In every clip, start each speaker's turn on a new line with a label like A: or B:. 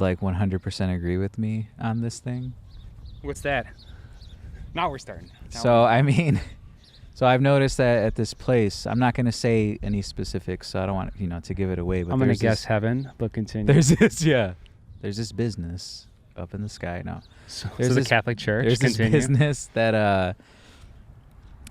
A: like 100% agree with me on this thing.
B: What's that? Now we're starting.
A: So I've noticed that at this place, I'm not going to say any specifics, so I don't want to give it away. But
B: I'm going to guess heaven, but continue.
A: There's this business up in the sky now.
B: So the Catholic Church.
A: There's this business that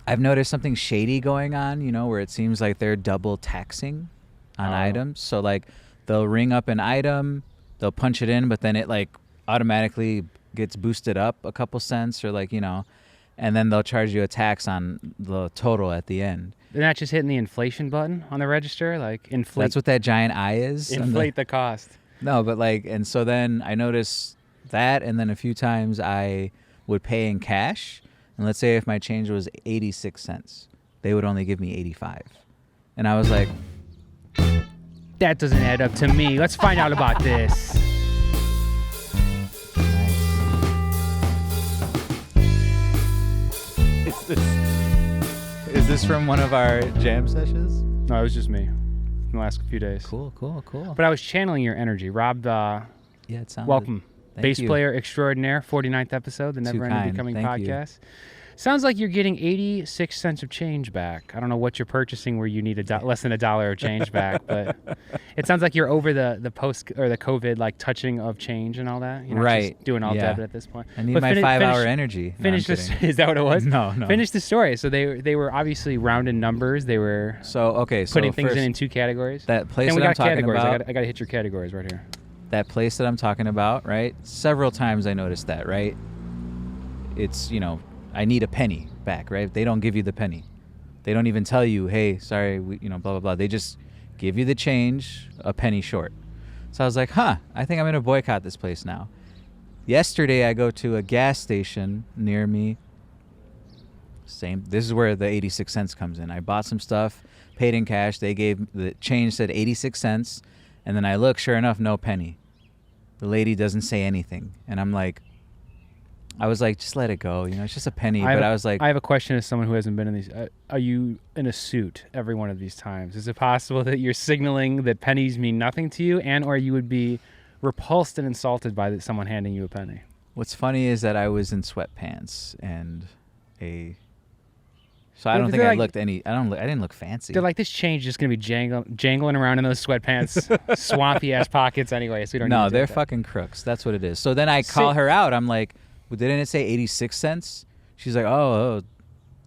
A: I've noticed something shady going on. Where it seems like they're double taxing on items. So like they'll ring up an item, they'll punch it in, but then it like automatically gets boosted up a couple cents, or like and then they'll charge you a tax on the total at the end.
B: They're not just hitting the inflation button on the register, like inflate.
A: That's what that giant eye is.
B: Inflate the cost.
A: No, but and so then I noticed that, and then a few times I would pay in cash, and let's say if my change was 86 cents, they would only give me 85. And I was like,
B: that doesn't add up to me. Let's find out about this.
A: Is this from one of our jam sessions?
B: No, it was just me in the last few days.
A: Cool.
B: But I was channeling your energy. Rob,
A: it sounded.
B: Welcome.
A: Thank
B: Bass
A: you.
B: player extraordinaire, 49th episode, the Neverending Becoming
A: Thank
B: podcast. Sounds like you're getting 86 cents of change back. I don't know what you're purchasing where you need less than $1 of change back, but it sounds like you're over the post or the COVID like touching of change and all that. You're not
A: right.
B: just doing all debit at this point.
A: I need my 5-hour energy.
B: Finish this. Is that what it was?
A: No.
B: Finish the story. So they were obviously rounding numbers. They were putting things in two categories.
A: That place that I'm talking about.
B: I got to hit your categories right here.
A: That place that I'm talking about, right? Several times I noticed that, right? It's, I need a penny back, right? They don't give you the penny. They don't even tell you, hey, sorry, blah, blah, blah. They just give you the change a penny short. So I was like, I think I'm going to boycott this place now. Yesterday, I go to a gas station near me. This is where the 86 cents comes in. I bought some stuff, paid in cash. They gave the change said 86 cents. And then I look, sure enough, no penny. The lady doesn't say anything. And I was like, just let it go. It's just a penny. I
B: have a question as someone who hasn't been in these. Are you in a suit every one of these times? Is it possible that you're signaling that pennies mean nothing to you, or you would be repulsed and insulted by someone handing you a penny?
A: What's funny is that I was in sweatpants and so I don't think I looked I didn't look fancy.
B: They're like, this change is just going to be jangling around in those sweatpants, swampy ass pockets anyway, so we don't need to
A: they're fucking crooks. That's what it is. So then I call her out. I'm like, well, didn't it say 86 cents? She's like, oh,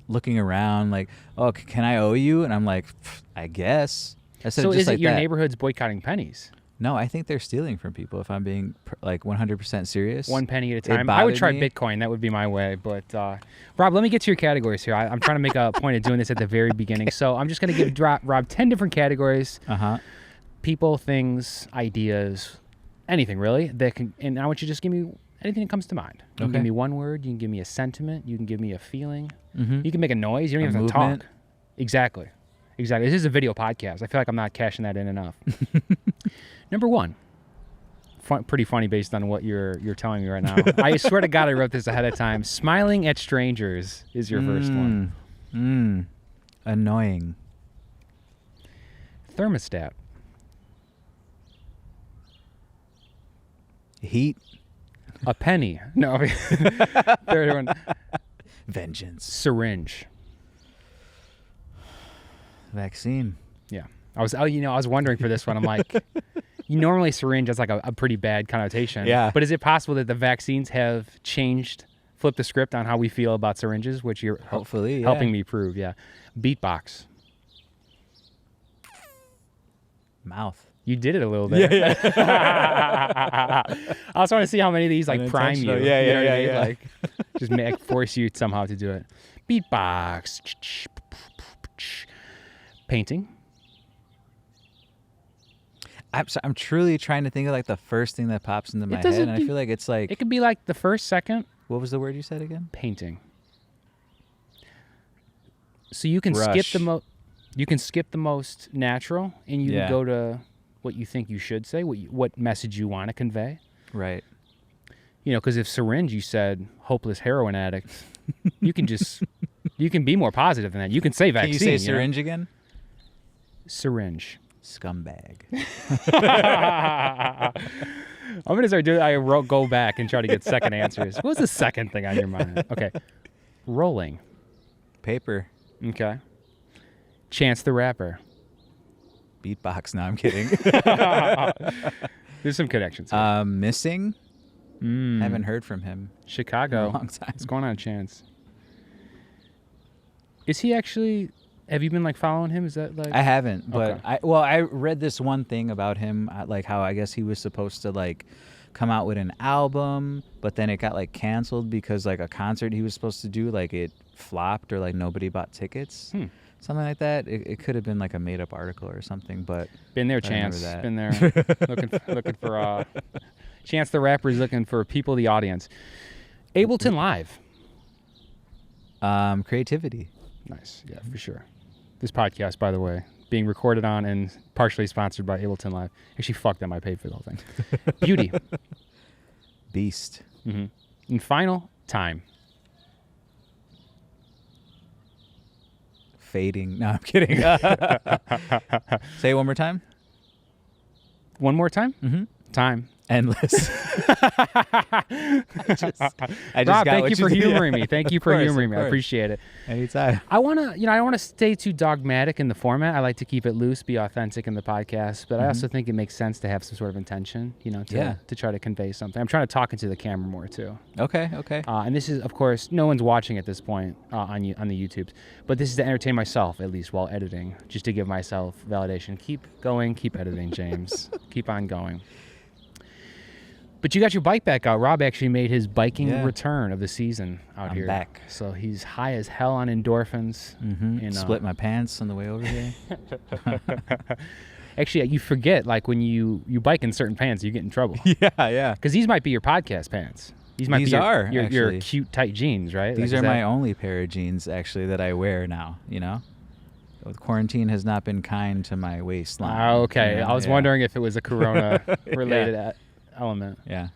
A: looking around like, oh, can I owe you? And I'm like, I guess. I said,
B: so
A: just
B: is
A: like
B: it your
A: that.
B: neighborhood's boicotting pennies?
A: No, I think they're stealing from people, if I'm being 100% serious.
B: One penny at a time. I would try Bitcoin. That would be my way. But Rob, let me get to your categories here. I'm trying to make a point of doing this at the very beginning. So I'm just going to give Rob 10 different categories. People, things, ideas, anything really. And I want you to just give me anything that comes to mind. You can give me one word. You can give me a sentiment. You can give me a feeling. You can make a noise. You don't even have to talk. Exactly. This is a video podcast. I feel like I'm not cashing that in enough. Number one, pretty funny based on what you're telling me right now. I swear to God I wrote this ahead of time. Smiling at strangers is your first one.
A: Annoying.
B: Thermostat.
A: Heat.
B: A penny. No. Third one.
A: Vengeance.
B: Syringe.
A: Vaccine.
B: Yeah. I was wondering for this one. I'm like, normally syringe has like a pretty bad connotation.
A: Yeah.
B: But is it possible that the vaccines have flipped the script on how we feel about syringes, which you're
A: hopefully
B: helping me prove? Yeah. Beatbox.
A: Mouth.
B: You did it a little bit. Yeah. I also want to see how many of these like prime you.
A: Yeah.
B: Like just force you somehow to do it. Beatbox. Painting.
A: I'm truly trying to think of like the first thing that pops into my head, and I feel like it's like
B: it could be like the first, second.
A: What was the word you said again?
B: Painting. So you can skip the most natural, and you can go to what you think you should say, what message you want to convey.
A: Right.
B: Because if syringe, you said hopeless heroin addict, you can be more positive than that. You can say vaccine.
A: Can you say syringe again?
B: Syringe.
A: Scumbag.
B: I'm gonna start doing. Go back and try to get second answers. What was the second thing on your mind? Okay, rolling.
A: Paper.
B: Okay. Chance the Rapper.
A: Beatbox. No, I'm kidding.
B: There's some connections here.
A: Missing. Haven't heard from him.
B: Chicago.
A: In a long time.
B: What's going on, Chance? Is he actually? Have you been like following him? Is that like?
A: I haven't, but
B: Okay.
A: I read this one thing about him, like how I guess he was supposed to like come out with an album, but then it got like canceled because like a concert he was supposed to do, like it flopped or like nobody bought tickets. Something like that. It could have been like a made up article or something, but
B: Been there,
A: I remember
B: Chance.
A: that.
B: Been there. looking for Chance the Rapper is looking for people, the audience. Ableton Live.
A: Creativity.
B: Nice. Yeah, for sure. This podcast, by the way, being recorded on and partially sponsored by Ableton Live. Actually, fuck them. I paid for the whole thing. Beauty.
A: Beast.
B: And final, time.
A: Fading. No, I'm kidding. Say it one more time.
B: One more time? Time.
A: Endless. I just
B: Rob,
A: got
B: thank
A: what
B: you for
A: did.
B: humoring me. Thank you for
A: course,
B: humoring me.
A: of
B: I
A: course.
B: appreciate it.
A: Anytime.
B: I don't want to stay too dogmatic in the format. I like to keep it loose, be authentic in the podcast, but I also think it makes sense to have some sort of intention, to try to convey something. I'm trying to talk into the camera more too.
A: Okay.
B: And this is, of course, no one's watching at this point on the YouTubes, but this is to entertain myself, at least while editing, just to give myself validation. Keep going, keep editing, James. Keep on going. But you got your bike back out. Rob actually made his biking return of the season out
A: I'm
B: here.
A: back.
B: So he's high as hell on endorphins.
A: Split my pants on the way over here.
B: Actually, you forget, like when you bike in certain pants, you get in trouble.
A: Yeah.
B: Because these might be your podcast pants. These might
A: These
B: be
A: are,
B: your
A: actually.
B: cute, tight jeans, right?
A: These
B: Like,
A: are
B: is
A: my
B: that-
A: only pair of jeans, actually, that I wear now, Quarantine has not been kind to my waistline.
B: Okay. I was wondering if it was a Corona-related element.
A: Yeah.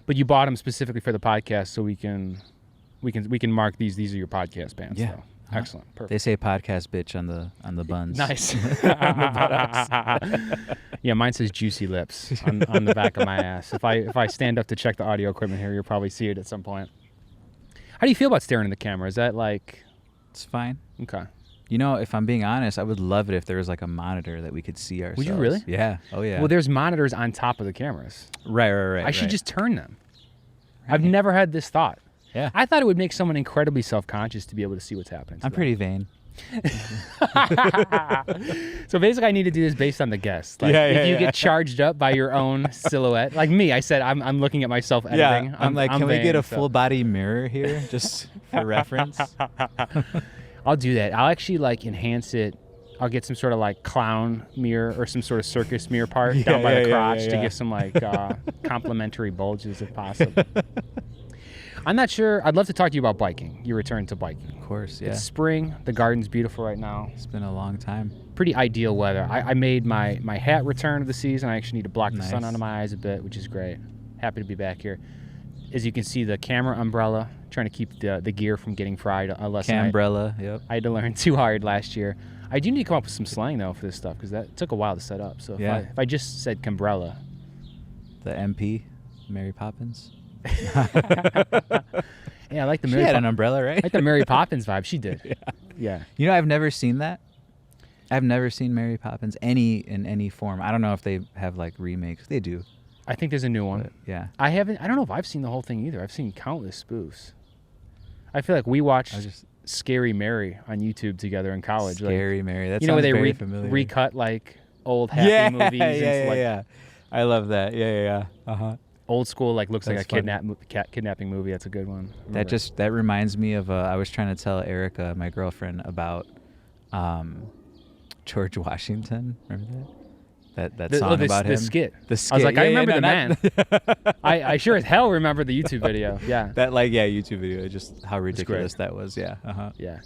B: But you bought them specifically for the podcast, so we can mark these. These are your podcast pants.
A: Yeah.
B: Though. Excellent. Perfect.
A: They say podcast bitch on the buns.
B: Nice. Yeah, mine says juicy lips on the back of my ass. If I stand up to check the audio equipment here, you'll probably see it at some point. How do you feel about staring in the camera? Is that like...
A: It's fine.
B: Okay.
A: If I'm being honest, I would love it if there was like a monitor that we could see ourselves.
B: Would you really?
A: Yeah. Oh, yeah.
B: Well, there's monitors on top of the cameras.
A: Right.
B: I should just turn them. I've never had this thought.
A: Yeah.
B: I thought it would make someone incredibly self-conscious to be able to see what's happening.
A: I'm pretty vain.
B: So basically, I need to do this based on the guest. Like, if you get charged up by your own silhouette, like me, I said I'm looking at myself editing.
A: I'm like, can we
B: vain,
A: get a
B: so-
A: full body mirror here, just for reference?
B: I'll do that. I'll actually like enhance it. I'll get some sort of like clown mirror or some sort of circus mirror part down by the crotch to give some like complimentary bulges if possible. I'm not sure. I'd love to talk to you about biking. Your return to biking.
A: Of course, yeah.
B: It's spring. The garden's beautiful right now.
A: It's been a long time.
B: Pretty ideal weather. I made my hat return of the season. I actually need to block the sun
A: Nice.
B: out of my eyes a bit, which is great. Happy to be back here. As you can see, the camera umbrella, trying to keep the gear from getting fried.
A: Cambrella, yep.
B: I had to learn too hard last year. I do need to come up with some slang, though, for this stuff, because that took a while to set up. So if I just said cambrella.
A: The MP, Mary Poppins.
B: Yeah, I like the
A: She
B: Mary
A: had an umbrella, right?
B: I like the Mary Poppins vibe. She did. Yeah.
A: I've never seen that. I've never seen Mary Poppins in any form. I don't know if they have like remakes. They do.
B: I think there's a new one.
A: But, yeah.
B: I don't know if I've seen the whole thing either. I've seen countless spoofs. I feel like we watched Scary Mary on YouTube together in college.
A: Scary Mary. That
B: you know where
A: sounds
B: they
A: very familiar.
B: recut like old happy movies.
A: Yeah. I love that. Yeah.
B: Old school, like looks
A: That's
B: like a kidnapping movie. That's a good one.
A: That reminds me of I was trying to tell Erica, my girlfriend, about George Washington. Remember that song about him?
B: The skit.
A: The skit.
B: I was like, I remember the
A: man.
B: I sure as hell remember the YouTube video. Yeah.
A: YouTube video. Just how ridiculous that was. Yeah.
B: Yeah.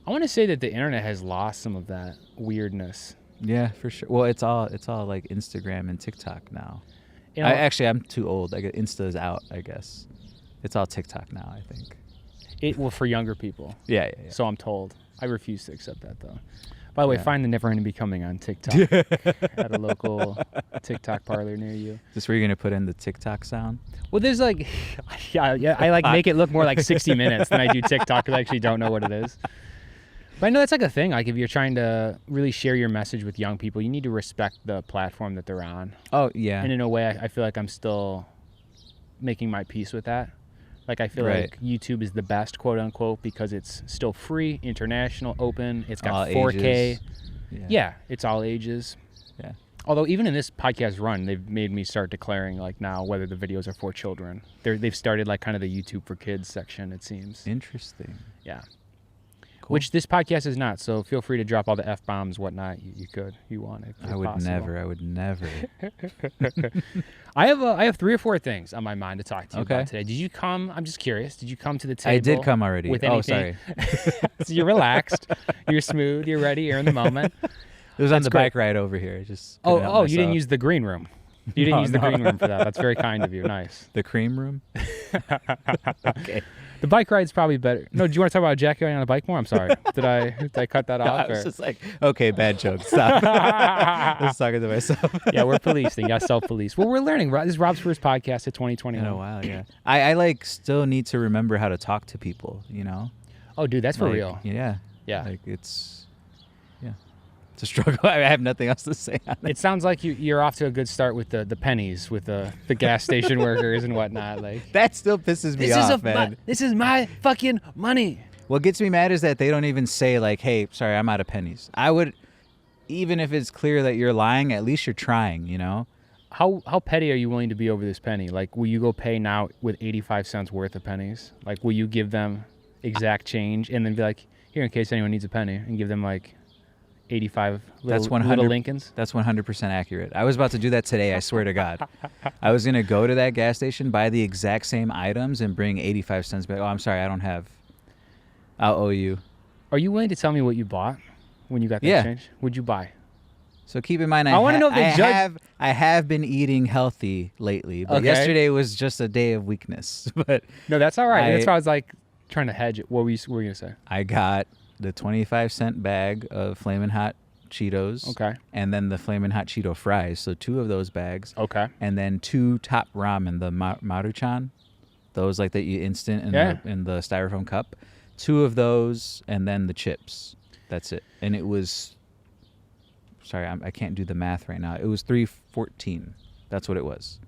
B: I want to say that the internet has lost some of that weirdness.
A: Yeah, for sure. Well, it's all like Instagram and TikTok now. I'm too old. Insta is out, I guess. It's all TikTok now, I think.
B: For younger people.
A: Yeah.
B: So I'm told. I refuse to accept that, though. By the way, find the Neverending Becoming on TikTok at a local TikTok parlor near you.
A: Is this where you're gonna put in the TikTok sound?
B: Well, there's like, yeah, I like make it look more like 60 Minutes than I do TikTok because I actually don't know what it is. But I know that's like a thing. Like if you're trying to really share your message with young people, you need to respect the platform that they're on.
A: Oh yeah.
B: And in a way, I feel like I'm still making my peace with that. Like I feel like YouTube is the best, quote unquote, because it's still free, international, open. It's got all 4K.
A: Ages.
B: Yeah, it's all ages.
A: Yeah.
B: Although even in this podcast run, they've made me start declaring like now whether the videos are for children. They've started like kind of the YouTube for kids section, it seems.
A: Interesting.
B: Yeah.
A: Cool.
B: Which this podcast is not, so feel free to drop all the F-bombs, whatnot you could, you want.
A: I would never.
B: I have 3 or 4 things on my mind to talk to you about today. Did you come, I'm just curious, did you come to the table?
A: I did come already.
B: With anything?
A: Oh, sorry.
B: So you're relaxed, you're smooth, you're ready, you're in the moment.
A: It was on the bike ride over here. Just
B: you didn't use the green room. You didn't use the green room for that. That's very kind of you. Nice.
A: The cream room? Okay.
B: The bike ride's probably better. No, do you want to talk about Jackie on a bike more? I'm sorry. Did I cut that off?
A: I was just like, okay, bad joke. Stop. I was talking to myself.
B: Yeah, we're policing. Yeah, self-police. Well, we're learning. This is Rob's first podcast of 2021.
A: In a while, yeah. I like still need to remember how to talk to people, you know?
B: Oh, dude, that's for real.
A: Yeah.
B: Yeah.
A: Like it's a struggle. I have nothing else to say on it.
B: It sounds like you're off to a good start with the pennies, with the gas station workers and whatnot. Like
A: that still pisses me off, man.
B: This is my fucking money.
A: What gets me mad is that they don't even say like, hey, sorry, I'm out of pennies. I would, even if it's clear that you're lying, at least you're trying, you know?
B: How petty are you willing to be over this penny? Like, will you go pay now with 85 cents worth of pennies? Like, will you give them exact change and then be like, here, in case anyone needs a penny, and give them like 85 little Lincolns?
A: That's 100% accurate. I was about to do that today, I swear to God. I was going to go to that gas station, buy the exact same items, and bring 85 cents back. Oh, I'm sorry, I don't have. I'll owe you.
B: Are you willing to tell me what you bought when you got that change? What'd you buy?
A: So keep in mind,
B: I want to know if they judge.
A: I have been eating healthy lately, but yesterday was just a day of weakness. But
B: no, that's all right. That's why I was like trying to hedge it. What were you going to say?
A: I got the 25-cent bag of Flamin' Hot Cheetos. Okay. And then the Flamin' Hot Cheeto fries. So 2 of those bags. Okay. And then 2 top ramen, the Maruchan, those like that you instant in the styrofoam cup. 2 of those, and then the chips. That's it. And it was, sorry, I can't do the math right now. It was $3.14. That's what it was.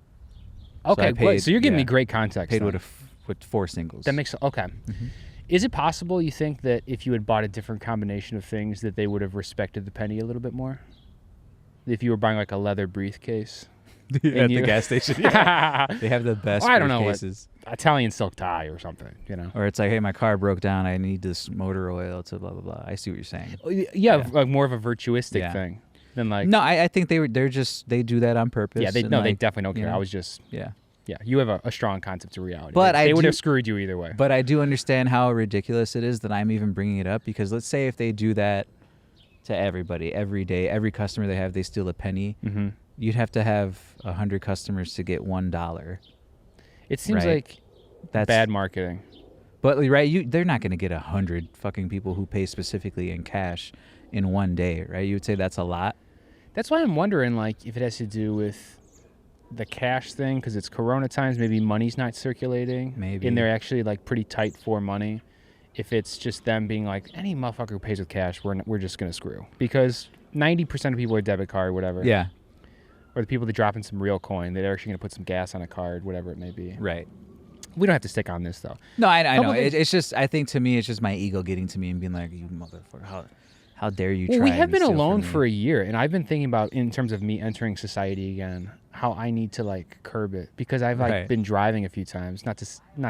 B: Okay, so you're giving me great context.
A: Paid with 4 singles.
B: That makes okay. Mm-hmm. Is it possible you think that if you had bought a different combination of things that they would have respected the penny a little bit more? If you were buying like a leather briefcase
A: at the gas station, yeah. They have the best.
B: I don't know, what, Italian silk tie or something, you know.
A: Or it's like, hey, my car broke down. I need this motor oil to blah blah blah. I see what you're saying.
B: Yeah. Like more of a virtuistic thing than like.
A: No, I think they do that on purpose.
B: Yeah, they definitely don't care. You know, I was just Yeah, you have a strong concept of reality.
A: But
B: they would have screwed you either way.
A: But I do understand how ridiculous it is that I'm even bringing it up, because let's say if they do that to everybody, every day, every customer they have, they steal a penny, you'd have to have 100 customers to get $1.
B: It seems like that's bad marketing.
A: But they're not going to get 100 fucking people who pay specifically in cash in one day, right? You would say that's a lot?
B: That's why I'm wondering, like, if it has to do with the cash thing, because it's Corona times, maybe money's not circulating.
A: Maybe.
B: And they're actually like pretty tight for money. If it's just them being like, any motherfucker who pays with cash, we're just gonna screw, because 90% of people are debit card, whatever.
A: Yeah.
B: Or the people that drop in some real coin, they're actually gonna put some gas on a card, whatever it may be.
A: Right.
B: We don't have to stick on this though.
A: No, I know. It's just, I think to me, it's just my ego getting to me and being like, you motherfucker, how dare you try?
B: Well, we have been alone for a year, and I've been thinking about, in terms of me entering society again, how I need to like curb it, because I've like been driving a few times. Not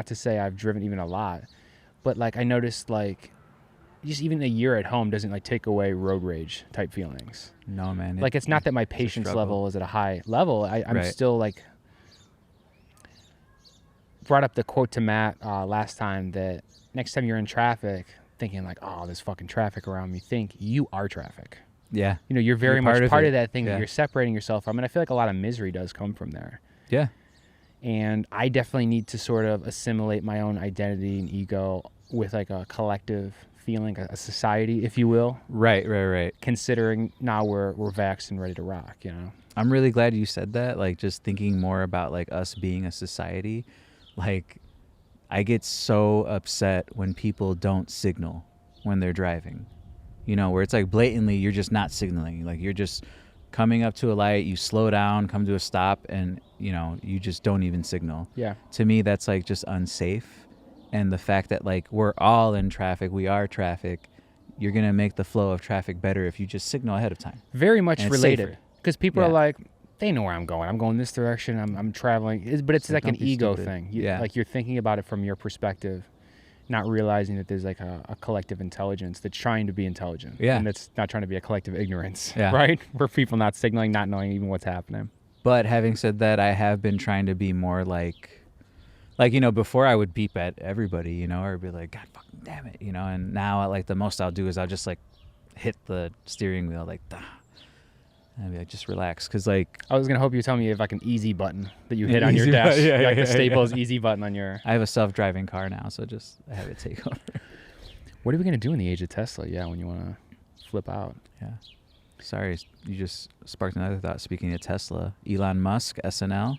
B: to say I've driven even a lot, but like I noticed like just even a year at home doesn't like take away road rage type feelings.
A: No, man.
B: Like it's not that my patience level is at a high level. I'm still like, brought up the quote to Matt last time that next time you're in traffic thinking like, oh, there's fucking traffic around me, think you are traffic.
A: Yeah.
B: You know, you're very much part of that thing that you're separating yourself from. And I feel like a lot of misery does come from there.
A: Yeah.
B: And I definitely need to sort of assimilate my own identity and ego with like a collective feeling, a society, if you will.
A: Right.
B: Considering now we're vaxxed and ready to rock,
A: I'm really glad you said that. Like, just thinking more about like us being a society. Like, I get so upset when people don't signal when they're driving. Where it's like blatantly you're just not signaling. Like, you're just coming up to a light, you slow down, come to a stop, and you just don't even signal.
B: Yeah.
A: To me, that's like just unsafe. And the fact that like we're all in traffic, we are traffic, you're gonna make the flow of traffic better if you just signal ahead of time.
B: Very much related, because people are like, they know where I'm going. I'm going this direction. I'm traveling, but it's like an ego thing. Like you're thinking about it from your perspective, not realizing that there's like a collective intelligence that's trying to be intelligent. Yeah. And that's not trying to be a collective ignorance. Yeah. Right? Where people not signaling, not knowing even what's happening.
A: But having said that, I have been trying to be more like before I would beep at everybody, or be like, God fucking damn it, and now like the most I'll do is I'll just like hit the steering wheel like, and I'll be like, just relax. Cause like,
B: I was going to hope you tell me you have like an easy button that you hit on your dash. Like the Staples easy button on your.
A: I have a self-driving car now, so I have it take over.
B: What are we going to do in the age of Tesla? Yeah. When you want to flip out.
A: Yeah. Sorry. You just sparked another thought. Speaking of Tesla, Elon Musk, SNL.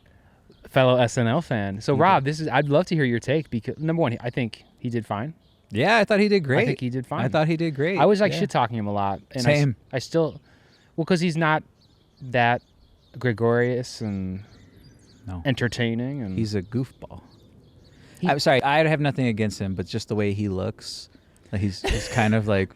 B: Fellow SNL fan. So Rob, I'd love to hear your take, because number one, I think he did fine.
A: Yeah, I thought he did great.
B: I think he did fine.
A: I thought he did great.
B: I was like shit talking him a lot. And
A: Same.
B: I still, because he's not that gregarious and entertaining. And
A: he's a goofball. I'm sorry, I have nothing against him, but just the way he looks, like he's kind of like,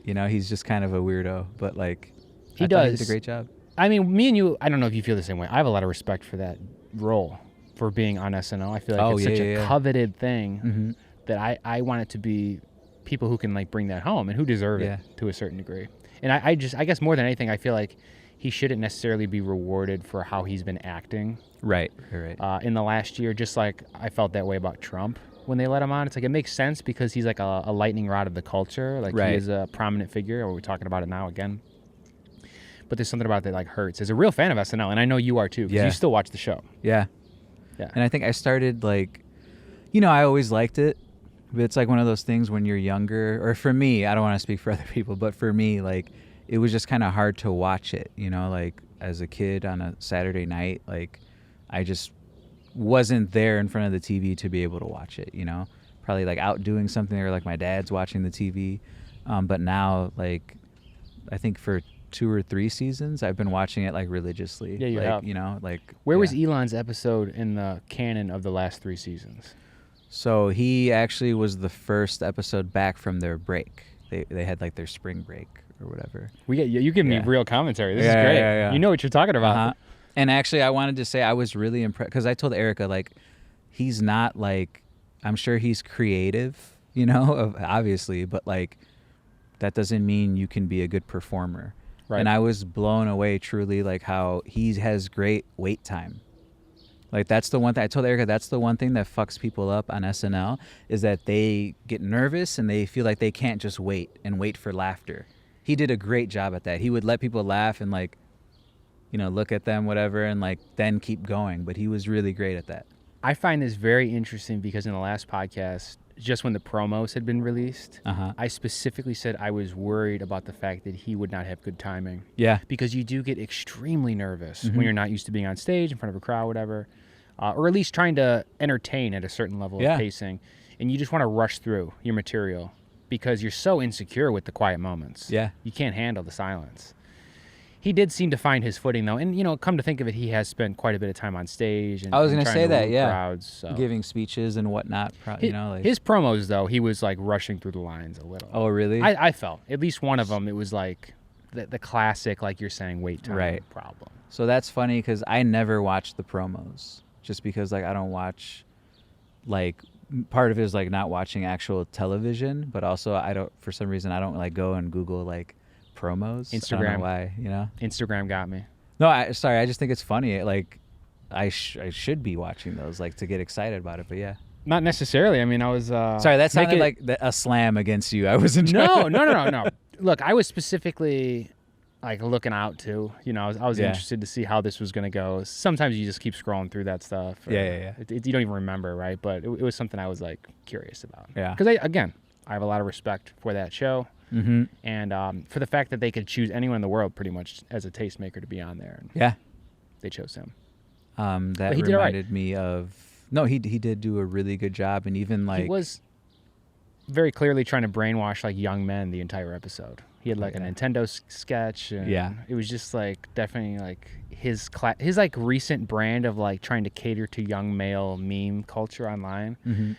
A: he's just kind of a weirdo. But like, I thought he did a great job.
B: I mean, me and you, I don't know if you feel the same way. I have a lot of respect for that role, for being on SNL. I feel like it's such a coveted thing that I want it to be people who can like bring that home and who deserve it to a certain degree. And I guess more than anything, I feel like he shouldn't necessarily be rewarded for how he's been acting.
A: Right.
B: In the last year, just like I felt that way about Trump when they let him on. It's like, it makes sense because he's like a lightning rod of the culture. Like he is a prominent figure. We're talking about it now again. But there's something about that like hurts. As a real fan of SNL, and I know you are too, because you still watch the show.
A: Yeah. And I think I started like, I always liked it, but it's like one of those things when you're younger, or for me, I don't want to speak for other people, but for me, like, it was just kind of hard to watch it, like as a kid on a Saturday night, like I just wasn't there in front of the TV to be able to watch it, probably like out doing something, or like my dad's watching the TV. But now, like, I think for 2 or 3 seasons I've been watching it like religiously.
B: Yeah, you
A: like,
B: have.
A: Like
B: where was Elon's episode in the canon of the last 3 seasons?
A: So he actually was the first episode back from their break. They had like their spring break or whatever.
B: You give me real commentary. This is great. Yeah. You know what you're talking about.
A: Uh-huh. And actually I wanted to say I was really impressed, because I told Erica, like, he's not like, I'm sure he's creative, obviously, but like that doesn't mean you can be a good performer. Right. And I was blown away truly, like how he has great wait time. Like that's the one thing I told Erica, that's the one thing that fucks people up on SNL, is that they get nervous and they feel like they can't just wait for laughter. He did a great job at that. He would let people laugh and like, look at them, whatever, and like then keep going. But he was really great at that.
B: I find this very interesting because in the last podcast, just when the promos had been released, I specifically said I was worried about the fact that he would not have good timing.
A: Yeah.
B: Because you do get extremely nervous when you're not used to being on stage in front of a crowd, whatever, or at least trying to entertain at a certain level of pacing. And you just want to rush through your material because you're so insecure with the quiet moments.
A: Yeah.
B: You can't handle the silence. He did seem to find his footing, though. And, come to think of it, he has spent quite a bit of time on stage. And,
A: I was going to say that,
B: crowds, so.
A: Giving speeches and whatnot.
B: His promos, though, he was, like, rushing through the lines a little.
A: Oh, really?
B: I felt. At least one of them, it was, like, the classic, like you're saying, wait time problem.
A: So that's funny because I never watch the promos. Just because, like, I don't watch, like, part of it is, like, not watching actual television. But also, for some reason, I don't, like, go and Google, like, promos.
B: Instagram.
A: I don't know why,
B: Instagram got me.
A: No, I just think it's funny. Like, I should be watching those, like, to get excited about it. But yeah,
B: not necessarily. I mean, I was
A: sorry. That sounded like a slam against you. I wasn't.
B: No. Look, I was specifically like looking out too. You know, I was interested to see how this was going to go. Sometimes you just keep scrolling through that stuff.
A: Yeah.
B: You don't even remember, right? But it was something I was like curious about.
A: Yeah.
B: Because I have a lot of respect for that show.
A: Mm-hmm.
B: And for the fact that they could choose anyone in the world pretty much as a tastemaker to be on there. And
A: yeah.
B: They chose him.
A: That reminded me of... No, he did do a really good job. And even like...
B: He was very clearly trying to brainwash like young men the entire episode. He had like a Nintendo sketch. And it was just like definitely like his like recent brand of like trying to cater to young male meme culture online,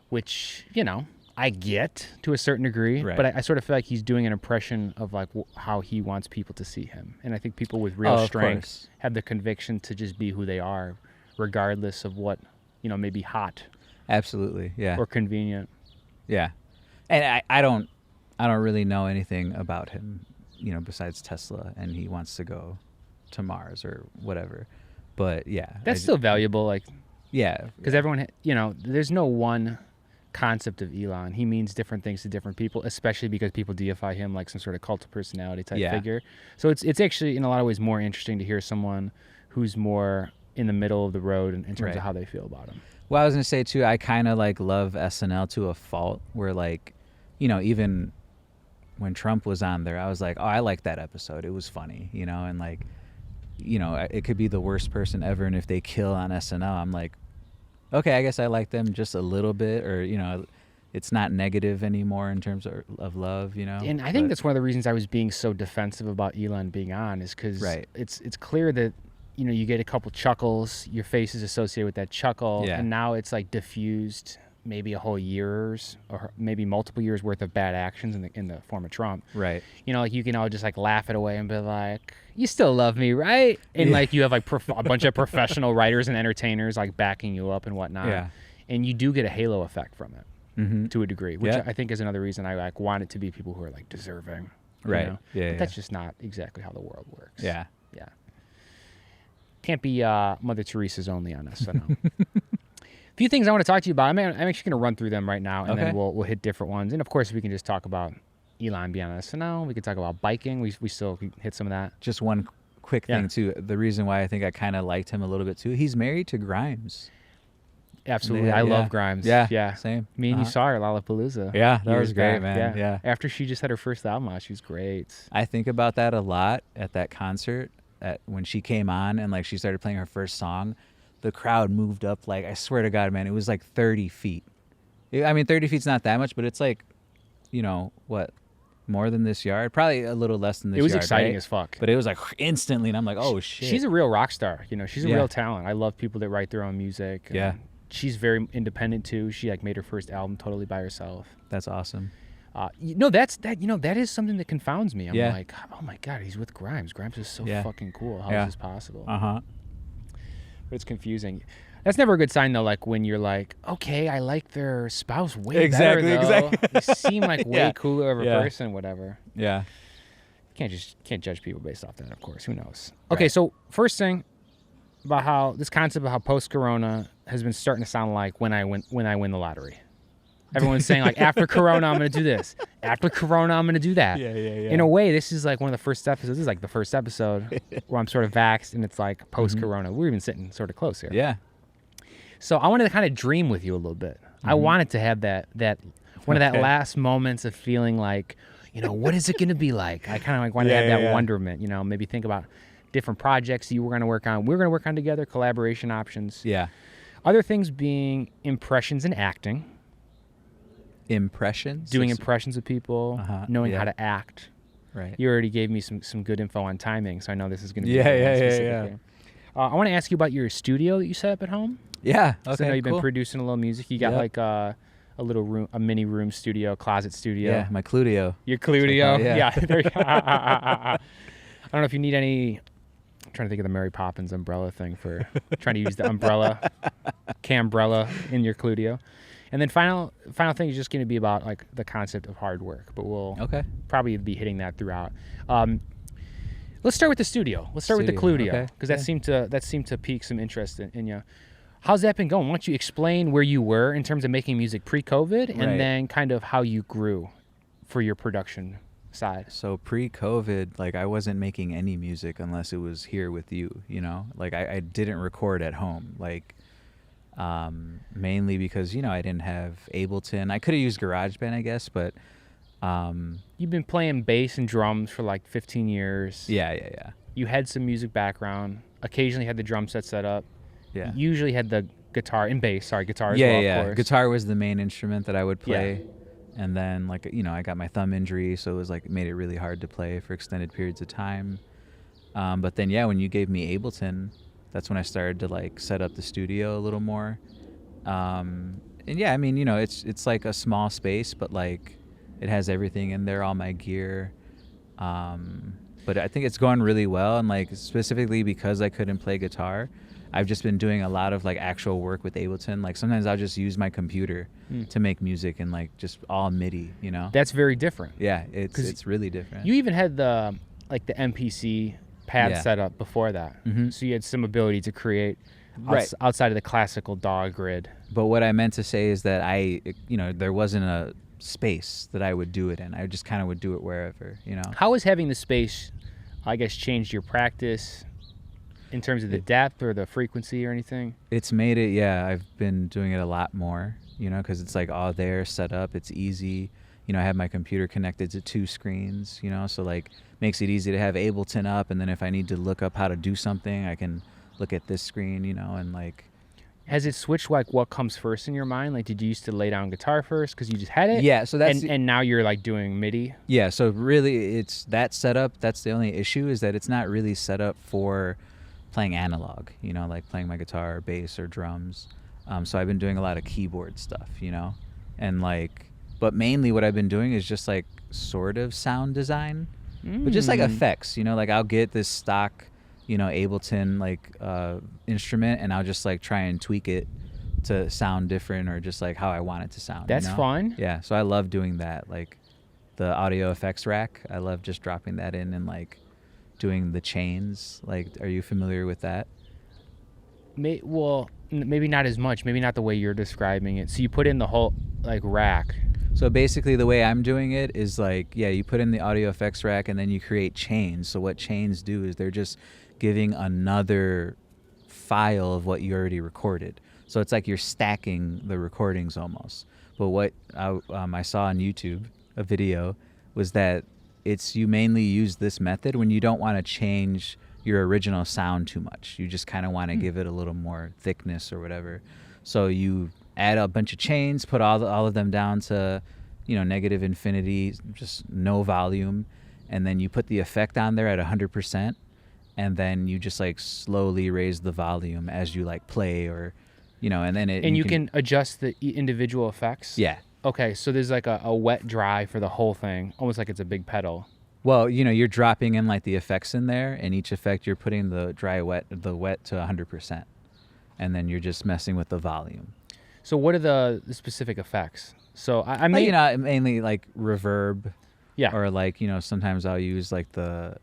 B: which, you know, I get to a certain degree, but I sort of feel like he's doing an impression of like how he wants people to see him. And I think people with real strength have the conviction to just be who they are, regardless of what, you know, may be hot.
A: Absolutely. Yeah.
B: Or convenient.
A: Yeah. And I don't really know anything about him, you know, besides Tesla, and he wants to go to Mars or whatever. But yeah.
B: That's still valuable. Like,
A: yeah.
B: Because everyone, you know, there's no one concept of Elon. He means different things to different people, especially because people deify him like some sort of cult of personality type figure. So it's actually in a lot of ways more interesting to hear someone who's more in the middle of the road in terms of how they feel about him.
A: Well, I was gonna say too, I kind of like love SNL to a fault, where like, you know, even when Trump was on there, I was like, oh, I like that episode. It was funny, you know, and like, you know, it could be the worst person ever, and if they kill on SNL, I'm like, okay, I guess I like them just a little bit, or, you know, it's not negative anymore in terms of love, you know.
B: And I think that's one of the reasons I was being so defensive about Elon being on, is because it's clear that, you know, you get a couple chuckles, your face is associated with that chuckle, and now it's like diffused maybe a whole year's or maybe multiple years worth of bad actions in the form of Trump.
A: Right.
B: You know, like you can all just like laugh it away and be like, you still love me, right? And like you have like a bunch of professional writers and entertainers like backing you up and whatnot. Yeah. And you do get a halo effect from it to a degree, which I think is another reason I like want it to be people who are like deserving.
A: Right.
B: You know? But that's just not exactly how the world works.
A: Yeah.
B: Yeah. Can't be Mother Teresa's only on us. So no. A few things I want to talk to you about. I'm actually going to run through them right now, and then we'll hit different ones. And of course, we can just talk about Elon being on SNL. We could talk about biking. We still hit some of that.
A: Just one quick thing too. The reason why I think I kind of liked him a little bit too. He's married to Grimes.
B: Absolutely, I love Grimes. Yeah,
A: same.
B: Me and you saw her at Lollapalooza.
A: Yeah, that was great, man. Yeah.
B: After she just had her first album out, she was great.
A: I think about that a lot at that concert. When she came on and like she started playing her first song, the crowd moved up like, I swear to God, man, it was like 30 feet. I mean, 30 feet's not that much, but it's like, you know, what, more than this yard? Probably a little less than this yard.
B: It was exciting as fuck.
A: But it was like instantly, and I'm like, oh, shit.
B: She's a real rock star. You know, she's a real talent. I love people that write their own music.
A: Yeah.
B: She's very independent, too. She like made her first album totally by herself.
A: That's awesome.
B: That is something that confounds me. I'm like, oh my God, he's with Grimes. Grimes is so fucking cool. How is this possible? But it's confusing. That's never a good sign though. Like when you're like, okay, I like their spouse way better though. Exactly. They seem like way cooler of a person, whatever.
A: Yeah.
B: Can't judge people based off that, of course. Who knows? Okay, so first thing about how this concept of how post-corona has been starting to sound like when I win the lottery. Everyone's saying like, after Corona, I'm going to do this. After Corona, I'm going to do that.
A: Yeah.
B: In a way, this is like one of the first episodes. This is like the first episode where I'm sort of vaxxed, and it's like post-Corona. We're even sitting sort of close here.
A: Yeah.
B: So I wanted to kind of dream with you a little bit. I wanted to have that one of that last moments of feeling like, you know, what is it going to be like? I kind of like wanted to have that wonderment, you know, maybe think about different projects you were going to work on. We're going to work on together, collaboration options.
A: Yeah.
B: Other things being impressions and acting.
A: Impressions?
B: Doing impressions of people, knowing how to act.
A: Right.
B: You already gave me some good info on timing, so I know this is going to be
A: Yeah.
B: I want to ask you about your studio that you set up at home.
A: Yeah.
B: Okay. So I know you've been producing a little music. You got like a little room, a mini room studio, closet studio.
A: Yeah, my Cludio.
B: Your Cludio. I don't know if you need any. I'm trying to think of the Mary Poppins umbrella thing for trying to use the umbrella, cambrella in your Cludio. And then final thing is just going to be about like the concept of hard work, but we'll probably be hitting that throughout. Let's start with the studio. Let's start with the Cludio, because that seemed to pique some interest in you. How's that been going? Why don't you explain where you were in terms of making music pre-COVID, and then kind of how you grew for your production side?
A: So pre-COVID, like I wasn't making any music unless it was here with you, you know? Like I didn't record at home, like mainly because, you know, I didn't have Ableton. I could have used GarageBand, I guess, but
B: You've been playing bass and drums for like 15 years.
A: yeah.
B: You had some music background, occasionally had the drum set up.
A: Yeah.
B: You usually had the guitar and bass, guitar as well, of course.
A: Guitar was the main instrument that I would play. Yeah. And then, like, you know, I got my thumb injury, so it was like, it made it really hard to play for extended periods of time. But then, yeah, when you gave me Ableton, that's when I started to like set up the studio a little more. And yeah, I mean, you know, it's like a small space, but like it has everything in there, all my gear. But I think it's going really well, and like specifically because I couldn't play guitar, I've just been doing a lot of like actual work with Ableton. Like sometimes I'll just use my computer to make music and like just all MIDI, you know?
B: That's very different.
A: Yeah, it's really different.
B: You even had the MPC pad set up before that. Mm-hmm. So you had some ability to create outside of the classical DAW grid.
A: But what I meant to say is that there wasn't a space that I would do it in. I just kind of would do it wherever, you know?
B: How has having the space, I guess, changed your practice in terms of the depth or the frequency or anything?
A: It's made it, I've been doing it a lot more, you know, because it's like all there, set up, it's easy. You know, I have my computer connected to 2 screens, you know, so like makes it easy to have Ableton up, and then if I need to look up how to do something, I can look at this screen, you know, and like...
B: Has it switched like what comes first in your mind? Like, did you used to lay down guitar first because you just had it?
A: Yeah, so that's...
B: And now you're like doing MIDI?
A: Yeah, so really it's that setup, that's the only issue, is that it's not really set up for playing analog, you know, like playing my guitar or bass or drums. So I've been doing a lot of keyboard stuff, you know, and like, but mainly what I've been doing is just like sort of sound design, but just like effects, you know, like I'll get this stock, you know, Ableton like instrument, and I'll just like try and tweak it to sound different or just like how I want it to sound.
B: That's,
A: you know?
B: fun.
A: Yeah, so I love doing that, like the audio effects rack. I love just dropping that in and like doing the chains. Like, are you familiar with that?
B: Well, maybe not as much. Maybe not the way you're describing it. So you put in the whole like rack.
A: So basically the way I'm doing it is like, you put in the audio effects rack and then you create chains. So what chains do is they're just giving another file of what you already recorded. So it's like you're stacking the recordings almost. But what I saw on YouTube, a video, was that you mainly use this method when you don't want to change your original sound too much. You just kind of want to give it a little more thickness or whatever. So you add a bunch of chains, put all of them down to, you know, negative infinity, just no volume, and then you put the effect on there at 100%, and then you just like slowly raise the volume as you like play, or, you know, and then
B: you can adjust the individual effects.
A: Yeah.
B: Okay, so there's like a wet dry for the whole thing, almost like it's a big pedal.
A: Well, you know, you're dropping in like the effects in there, and each effect you're putting the wet to 100%, and then you're just messing with the volume.
B: So what are the specific effects? So I mean,
A: like, you know, mainly like reverb.
B: Yeah.
A: Or like, you know, sometimes I'll use like the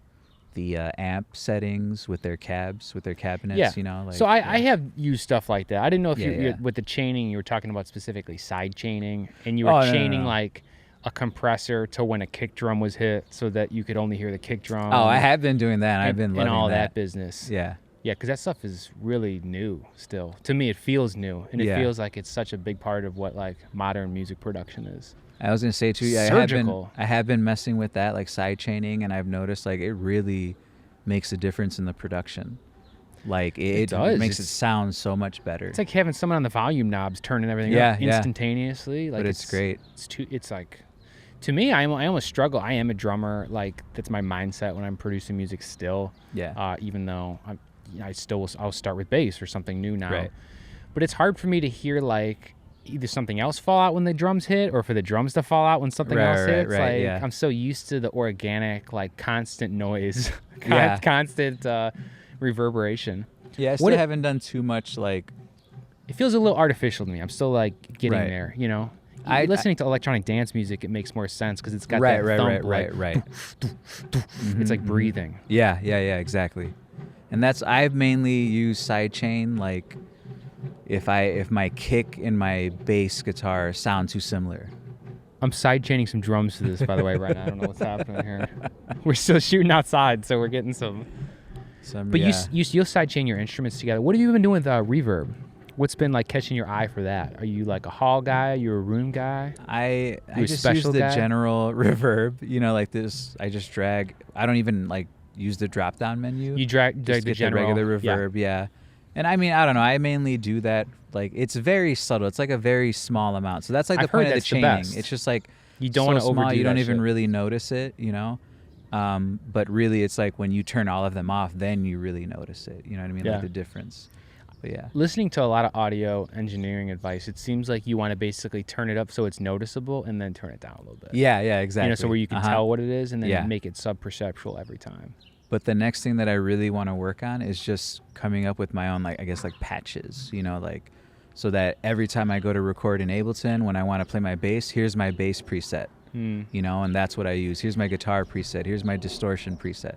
A: amp settings with their cabinets.
B: Yeah.
A: You know. Like,
B: so I have used stuff like that. I didn't know if
A: you
B: with the chaining you were talking about specifically side chaining, and you were chaining like a compressor to when a kick drum was hit, so that you could only hear the kick drum.
A: Oh, I have been doing that. I've been loving
B: and all that business.
A: Yeah.
B: Yeah, because that stuff is really new still. To me, it feels new, and it feels like it's such a big part of what like modern music production is.
A: I was gonna say too,
B: Surgical.
A: I have been messing with that, like side chaining, and I've noticed like it really makes a difference in the production. Like it makes it sound so much better.
B: It's like having someone on the volume knobs turning everything up instantaneously. Like
A: but it's great.
B: It's like, to me, I almost struggle. I am a drummer. Like that's my mindset when I'm producing music still.
A: Yeah.
B: Even though I'll start with bass or something new now.
A: Right.
B: But it's hard for me to hear like either something else fall out when the drums hit, or for the drums to fall out when something else hits. I'm so used to the organic, like constant noise, constant reverberation.
A: Yeah, I still haven't done too much like.
B: It feels a little artificial to me. I'm still like getting there, you know. Listening to electronic dance music, it makes more sense because it's got that thump,
A: right.
B: It's like breathing.
A: Yeah, exactly. And I've mainly used sidechain, like if my kick and my bass guitar sound too similar,
B: I'm sidechaining some drums to this, by the way, right now. I don't know what's happening here. We're still shooting outside, so we're getting some. But
A: yeah.
B: you'll sidechain your instruments together. What have you been doing with reverb? What's been like catching your eye for that? Are you like a hall guy? You're a room guy?
A: I just use the general reverb. You know, like this. I just drag. I don't even like use the drop down menu.
B: You drag the general
A: the regular reverb. Yeah. And I mean, I don't know. I mainly do that. Like, it's very subtle. It's like a very small amount. So that's like the point of the chaining. It's just like
B: you don't want to overdo
A: small. You don't even
B: shit.
A: really notice it. You know. But really, it's like when you turn all of them off, then you really notice it. You know what I mean?
B: Yeah.
A: Like the difference. But yeah.
B: Listening to a lot of audio engineering advice, it seems like you want to basically turn it up so it's noticeable and then turn it down a little bit.
A: Yeah, exactly.
B: You know, so where you can tell what it is and then make it sub-perceptual every time.
A: But the next thing that I really want to work on is just coming up with my own, like, I guess, like patches, you know, like, so that every time I go to record in Ableton, when I want to play my bass, here's my bass preset, you know, and that's what I use. Here's my guitar preset. Here's my distortion preset.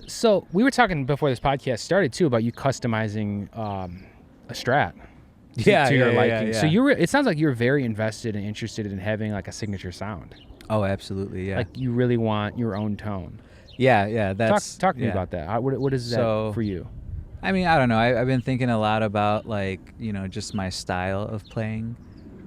B: So we were talking before this podcast started too about you customizing a Strat to your liking.
A: Yeah.
B: So it sounds like you're very invested and interested in having like a signature sound.
A: Oh, absolutely, yeah.
B: Like you really want your own tone.
A: Yeah. That's
B: talk to me about that. What is that for you?
A: I mean, I don't know. I've been thinking a lot about like, you know, just my style of playing,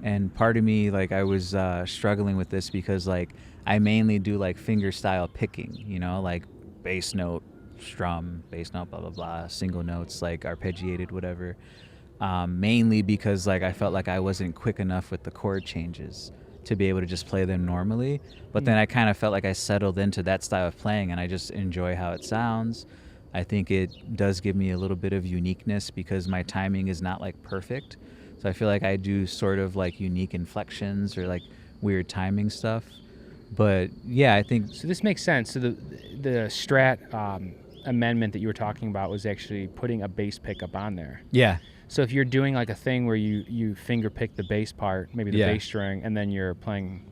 A: and part of me, like, I was struggling with this because like I mainly do like finger style picking, you know, like bass note, strum, bass note, blah blah blah, single notes, like arpeggiated, whatever. Mainly because like I felt like I wasn't quick enough with the chord changes to be able to just play them normally. But then I kind of felt like I settled into that style of playing, and I just enjoy how it sounds. I think it does give me a little bit of uniqueness because my timing is not like perfect. So I feel like I do sort of like unique inflections or like weird timing stuff. But yeah, I think
B: so. This makes sense. So the Strat amendment that you were talking about was actually putting a bass pickup on there.
A: Yeah.
B: So if you're doing like a thing where you finger pick the bass part, maybe the bass string, and then you're playing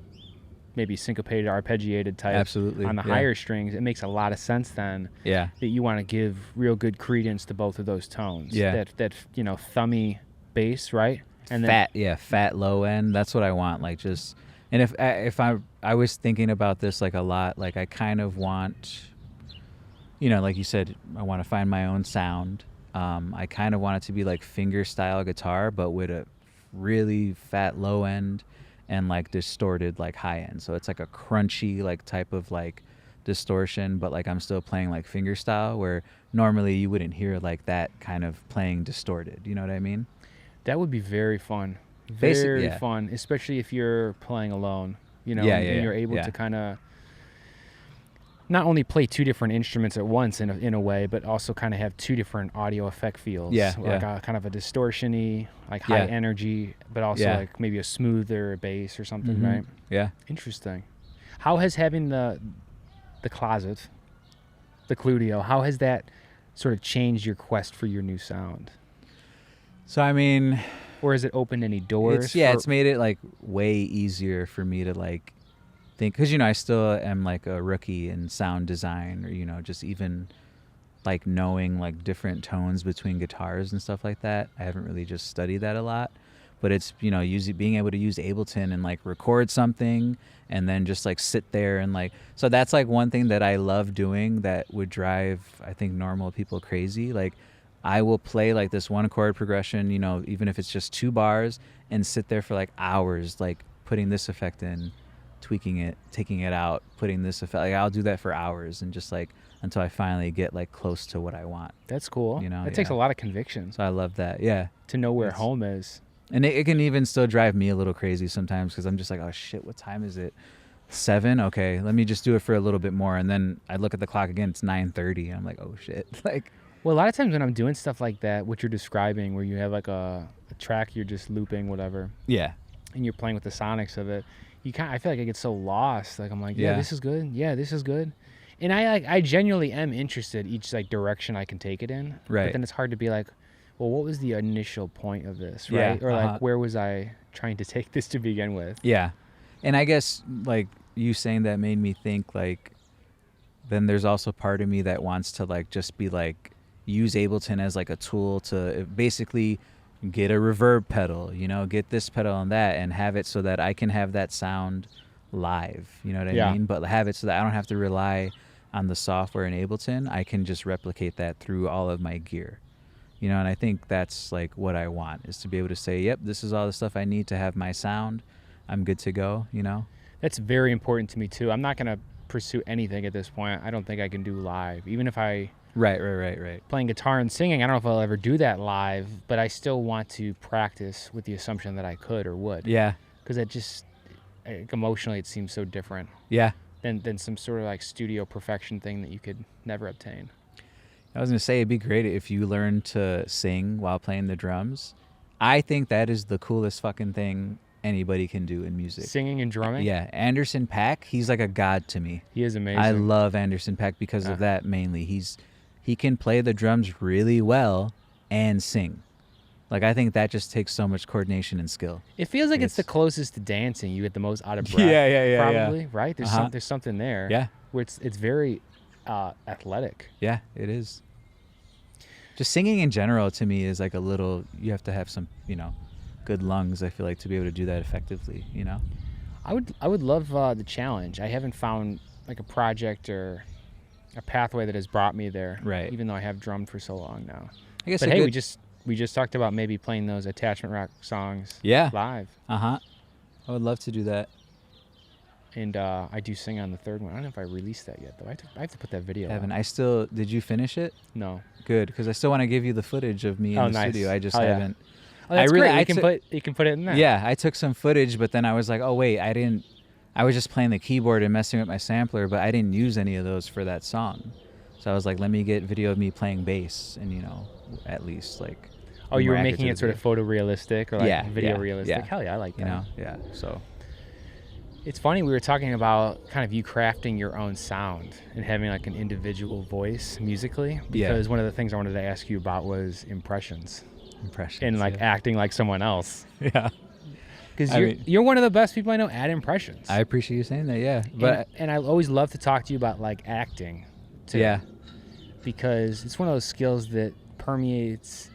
B: maybe syncopated, arpeggiated type on the higher strings, it makes a lot of sense then that you want to give real good credence to both of those tones.
A: Yeah.
B: That you know, thummy bass, right? And
A: fat low end. That's what I want. Like just, and if I was thinking about this like a lot, like I kind of want, you know, like you said, I want to find my own sound. I kind of want it to be like finger style guitar, but with a really fat low end and like distorted like high end. So it's like a crunchy like type of like distortion, but like I'm still playing like finger style, where normally you wouldn't hear like that kind of playing distorted. You know what I mean?
B: That would be very fun. Very fun, especially if you're playing alone. You know, and you're able to kind of not only play two different instruments at once in a way, but also kind of have two different audio effect fields. Like a kind of a distortion-y, like high energy, but also like maybe a smoother bass or something, right?
A: Yeah.
B: Interesting. How has having the closet, the Cludio, how has that sort of changed your quest for your new sound?
A: So I mean,
B: or has it opened any doors?
A: It's made it like way easier for me to like think, because you know I still am like a rookie in sound design, or you know just even like knowing like different tones between guitars and stuff like that. I haven't really just studied that a lot, but it's, you know, being able to use Ableton and like record something and then just like sit there and like, so that's like one thing that I love doing that would drive I think normal people crazy. Like I will play like this one chord progression, you know, even if it's just 2 bars, and sit there for like hours, like putting this effect in, tweaking it, taking it out, putting this effect. Like I'll do that for hours and just like until I finally get like close to what I want.
B: That's cool.
A: You know,
B: it takes a lot of conviction.
A: So I love that. Yeah.
B: To know where home is.
A: And it can even still drive me a little crazy sometimes, because I'm just like, oh shit, what time is it? 7? Okay, let me just do it for a little bit more. And then I look at the clock again, it's 9:30. And I'm like, oh shit. Like,
B: well, a lot of times when I'm doing stuff like that, what you're describing, where you have like a track you're just looping, whatever.
A: Yeah.
B: And you're playing with the sonics of it. I feel like I get so lost. Like I'm like, yeah, this is good. Yeah, this is good. And I genuinely am interested each like direction I can take it in.
A: Right.
B: But then it's hard to be like, well, what was the initial point of this, right?
A: Yeah,
B: or like, where was I trying to take this to begin with?
A: Yeah. And I guess like you saying that made me think like, then there's also part of me that wants to like just be like, use Ableton as like a tool to basically get a reverb pedal, you know, get this pedal and that, and have it so that I can have that sound live, you know what I mean? But have it so that I don't have to rely on the software in Ableton. I can just replicate that through all of my gear, you know, and I think that's like what I want, is to be able to say, yep, this is all the stuff I need to have my sound. I'm good to go, you know?
B: That's very important to me too. I'm not going to pursue anything at this point. I don't think I can do live. Even if I...
A: Right.
B: Playing guitar and singing, I don't know if I'll ever do that live, but I still want to practice with the assumption that I could or would.
A: Yeah.
B: Because it just, like, emotionally, it seems so different.
A: Yeah.
B: Than some sort of like studio perfection thing that you could never obtain.
A: I was going to say, it'd be great if you learned to sing while playing the drums. I think that is the coolest fucking thing anybody can do in music.
B: Singing and drumming?
A: Yeah. Anderson .Paak, he's like a god to me.
B: He is amazing.
A: I love Anderson .Paak because of that mainly. He can play the drums really well and sing. Like, I think that just takes so much coordination and skill.
B: It feels like it's the closest to dancing. You get the most out of breath.
A: Yeah.
B: Probably, right? There's something there.
A: Yeah.
B: Where it's very athletic.
A: Yeah, it is. Just singing in general to me is like a little, you have to have some, you know, good lungs, I feel like, to be able to do that effectively, you know?
B: I would love the challenge. I haven't found like a project or a pathway that has brought me there.
A: Right.
B: Even though I have drummed for so long now.
A: I guess.
B: But hey, we just talked about maybe playing those attachment rock songs. Live.
A: I would love to do that.
B: And I do sing on the third one. I don't know if I released that yet though. I have to put that video.
A: Evan,
B: out.
A: Did you finish it?
B: No.
A: Good, because I still want to give you the footage of me in the studio. I just haven't.
B: Oh, that's great. You can put it in there.
A: Yeah, I took some footage, but then I was like, oh wait, I was just playing the keyboard and messing with my sampler, but I didn't use any of those for that song. So I was like, let me get video of me playing bass and, you know, at least like.
B: Oh, you were making it sort of photorealistic or like video realistic.
A: Yeah.
B: Hell yeah, I like that.
A: You know, yeah. So.
B: It's funny, we were talking about kind of you crafting your own sound and having like an individual voice musically, because one of the things I wanted to ask you about was impressions. And like acting like someone else.
A: Yeah.
B: Because you're one of the best people I know at impressions.
A: I appreciate you saying that, yeah. But
B: and I always love to talk to you about like acting too.
A: Yeah.
B: Because it's one of those skills that permeates.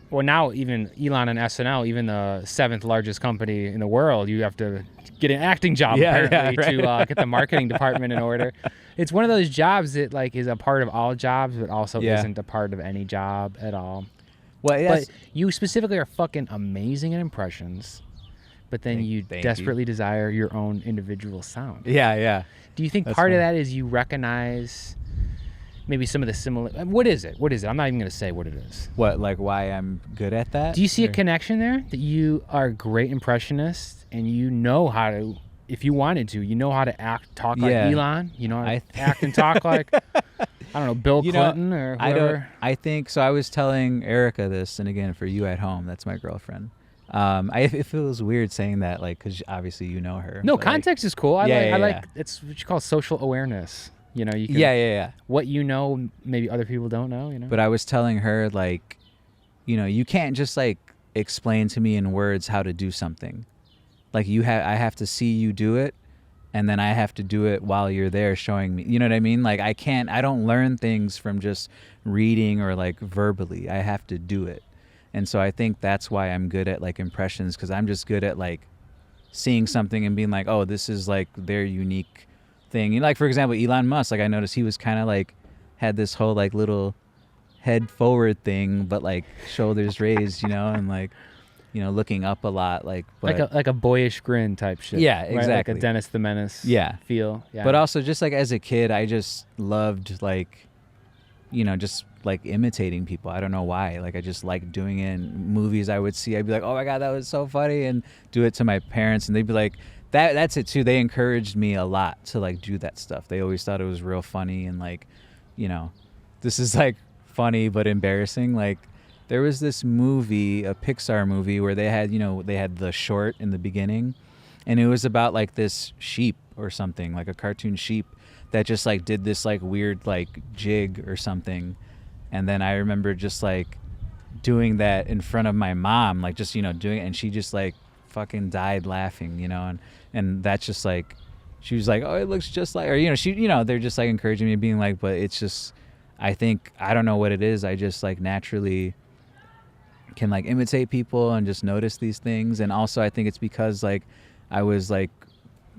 B: Well, now even Elon and SNL, even the 7th largest company in the world, you have to get an acting job apparently to get the marketing department in order. It's one of those jobs that like is a part of all jobs, but also isn't a part of any job at all.
A: Well, yes.
B: But you specifically are fucking amazing at impressions, but then you desperately desire your own individual sound.
A: Yeah.
B: Do you think part of that is you recognize maybe some of the similar... What is it? I'm not even going to say what it is.
A: What, like why I'm good at that?
B: Do you see a connection there? That you are a great impressionist and you know how to, if you wanted to, you know how to talk like Elon? You know how to act and talk like, I don't know, Bill Clinton or whoever?
A: I think, so I was telling Erica this, and again, for you at home, that's my girlfriend. It feels weird saying that, like, because obviously you know her.
B: No, context is cool. I like it's what you call social awareness. You know, you can, what you know, maybe other people don't know, you know?
A: But I was telling her, like, you know, you can't just, like, explain to me in words how to do something. Like, I have to see you do it, and then I have to do it while you're there showing me. You know what I mean? Like, I don't learn things from just reading or, like, verbally. I have to do it. And so I think that's why I'm good at, like, impressions, because I'm just good at, like, seeing something and being like, oh, this is, like, their unique thing. You know, like, for example, Elon Musk, like, I noticed he was kind of like had this whole like little head forward thing, but like shoulders raised, you know, and like, you know, looking up a lot, like, but,
B: like a boyish grin type shit.
A: Yeah,
B: right?
A: exactly.
B: Like a Dennis the Menace feel. Yeah.
A: But also just like as a kid, I just loved like, you know, just like imitating people. I don't know why. Like I just like doing it in movies I would see. I'd be like, oh my God, that was so funny, and do it to my parents, and they'd be like, that's it too. They encouraged me a lot to like do that stuff. They always thought it was real funny, and like, you know, this is like funny but embarrassing. Like there was this movie, a Pixar movie, where they had the short in the beginning, and it was about like this sheep or something, like a cartoon sheep that just like did this like weird like jig or something. And then I remember just like doing that in front of my mom, like just, you know, doing it, and she just like fucking died laughing, you know, and that's just like, she was like, oh, it looks just like, or, you know, she, you know, they're just like encouraging me, being like, but it's just, I think, I don't know what it is, I just like naturally can like imitate people and just notice these things. And also I think it's because like I was like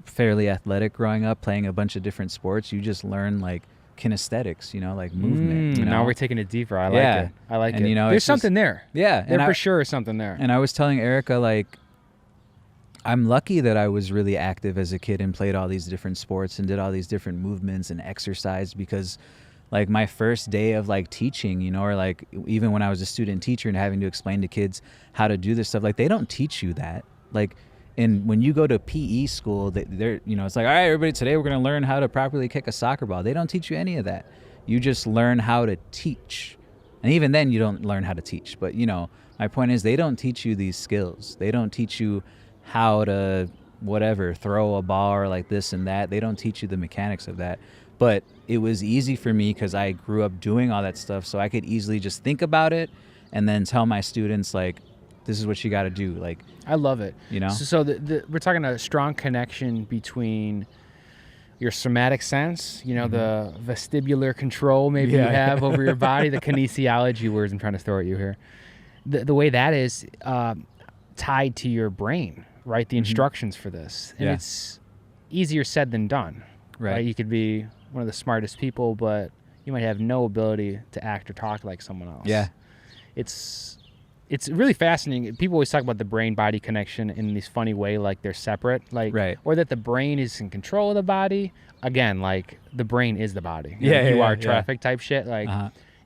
A: fairly athletic growing up, playing a bunch of different sports, you just learn like kinesthetics, like movement.
B: Now we're taking it deeper. I like it. I like
A: and,
B: it. There's something there.
A: Yeah.
B: There for sure is something there.
A: And I was telling Erica, like, I'm lucky that I was really active as a kid and played all these different sports and did all these different movements and exercise, because like my first day of like teaching, or like even when I was a student teacher and having to explain to kids how to do this stuff, like they don't teach you that. Like, and when you go to PE school, they're, it's like, all right, everybody, today we're going to learn how to properly kick a soccer ball. They don't teach you any of that. You just learn how to teach. And even then you don't learn how to teach. But, my point is they don't teach you these skills. They don't teach you how to throw a ball or like this and that. They don't teach you the mechanics of that. But it was easy for me because I grew up doing all that stuff, so I could easily just think about it and then tell my students, like, this is what you got to do. Like,
B: I love it. So we're talking a strong connection between your somatic sense, the vestibular control maybe you have over your body, the kinesiology words I'm trying to throw at you here. The way that is tied to your brain, right? The instructions for this. And it's easier said than done. Right. You could be one of the smartest people, but you might have no ability to act or talk like someone else. Yeah. It's really fascinating. People always talk about the brain-body connection in this funny way, like they're separate, like, or that the brain is in control of the body. Again, like the brain is the body. You are traffic type shit, like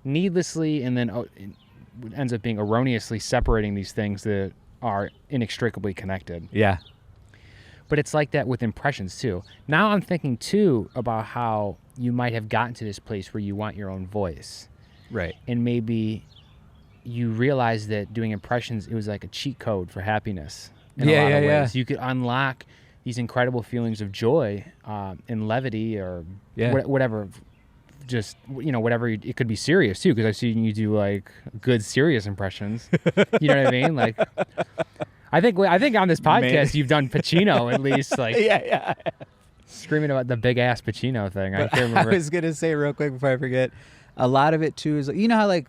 B: needlessly, and then it ends up being erroneously separating these things that are inextricably connected. Yeah. But it's like that with impressions too. Now I'm thinking too about how you might have gotten to this place where you want your own voice. Right. And maybe you realize that doing impressions, it was like a cheat code for happiness in a lot of ways. You could unlock these incredible feelings of joy and levity or whatever. Just, whatever. It could be serious too, because I've seen you do like good serious impressions. You know what I mean? Like, I think on this podcast you've done Pacino at least, like screaming about the big ass Pacino thing. I can't remember.
A: I was gonna say real quick before I forget, a lot of it too is, how like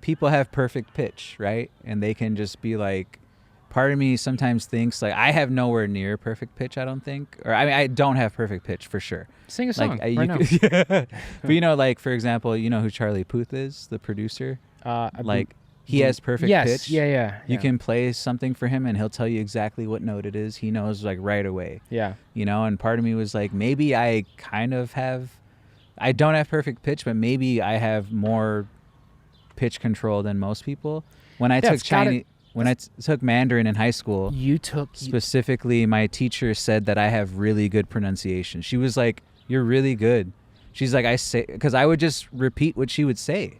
A: people have perfect pitch, right? And they can just be like, part of me sometimes thinks like I have nowhere near perfect pitch. I don't think, or I mean I don't have perfect pitch for sure.
B: Sing a song
A: like,
B: right now.
A: But like for example, who Charlie Puth is, the producer. He has perfect pitch. You can play something for him and he'll tell you exactly what note it is. He knows like right away. Yeah. And part of me was like, maybe I don't have perfect pitch, but maybe I have more pitch control than most people. When I took Chinese, when I took Mandarin in high school, specifically, my teacher said that I have really good pronunciation. She was like, "You're really good." She's like, because I would just repeat what she would say.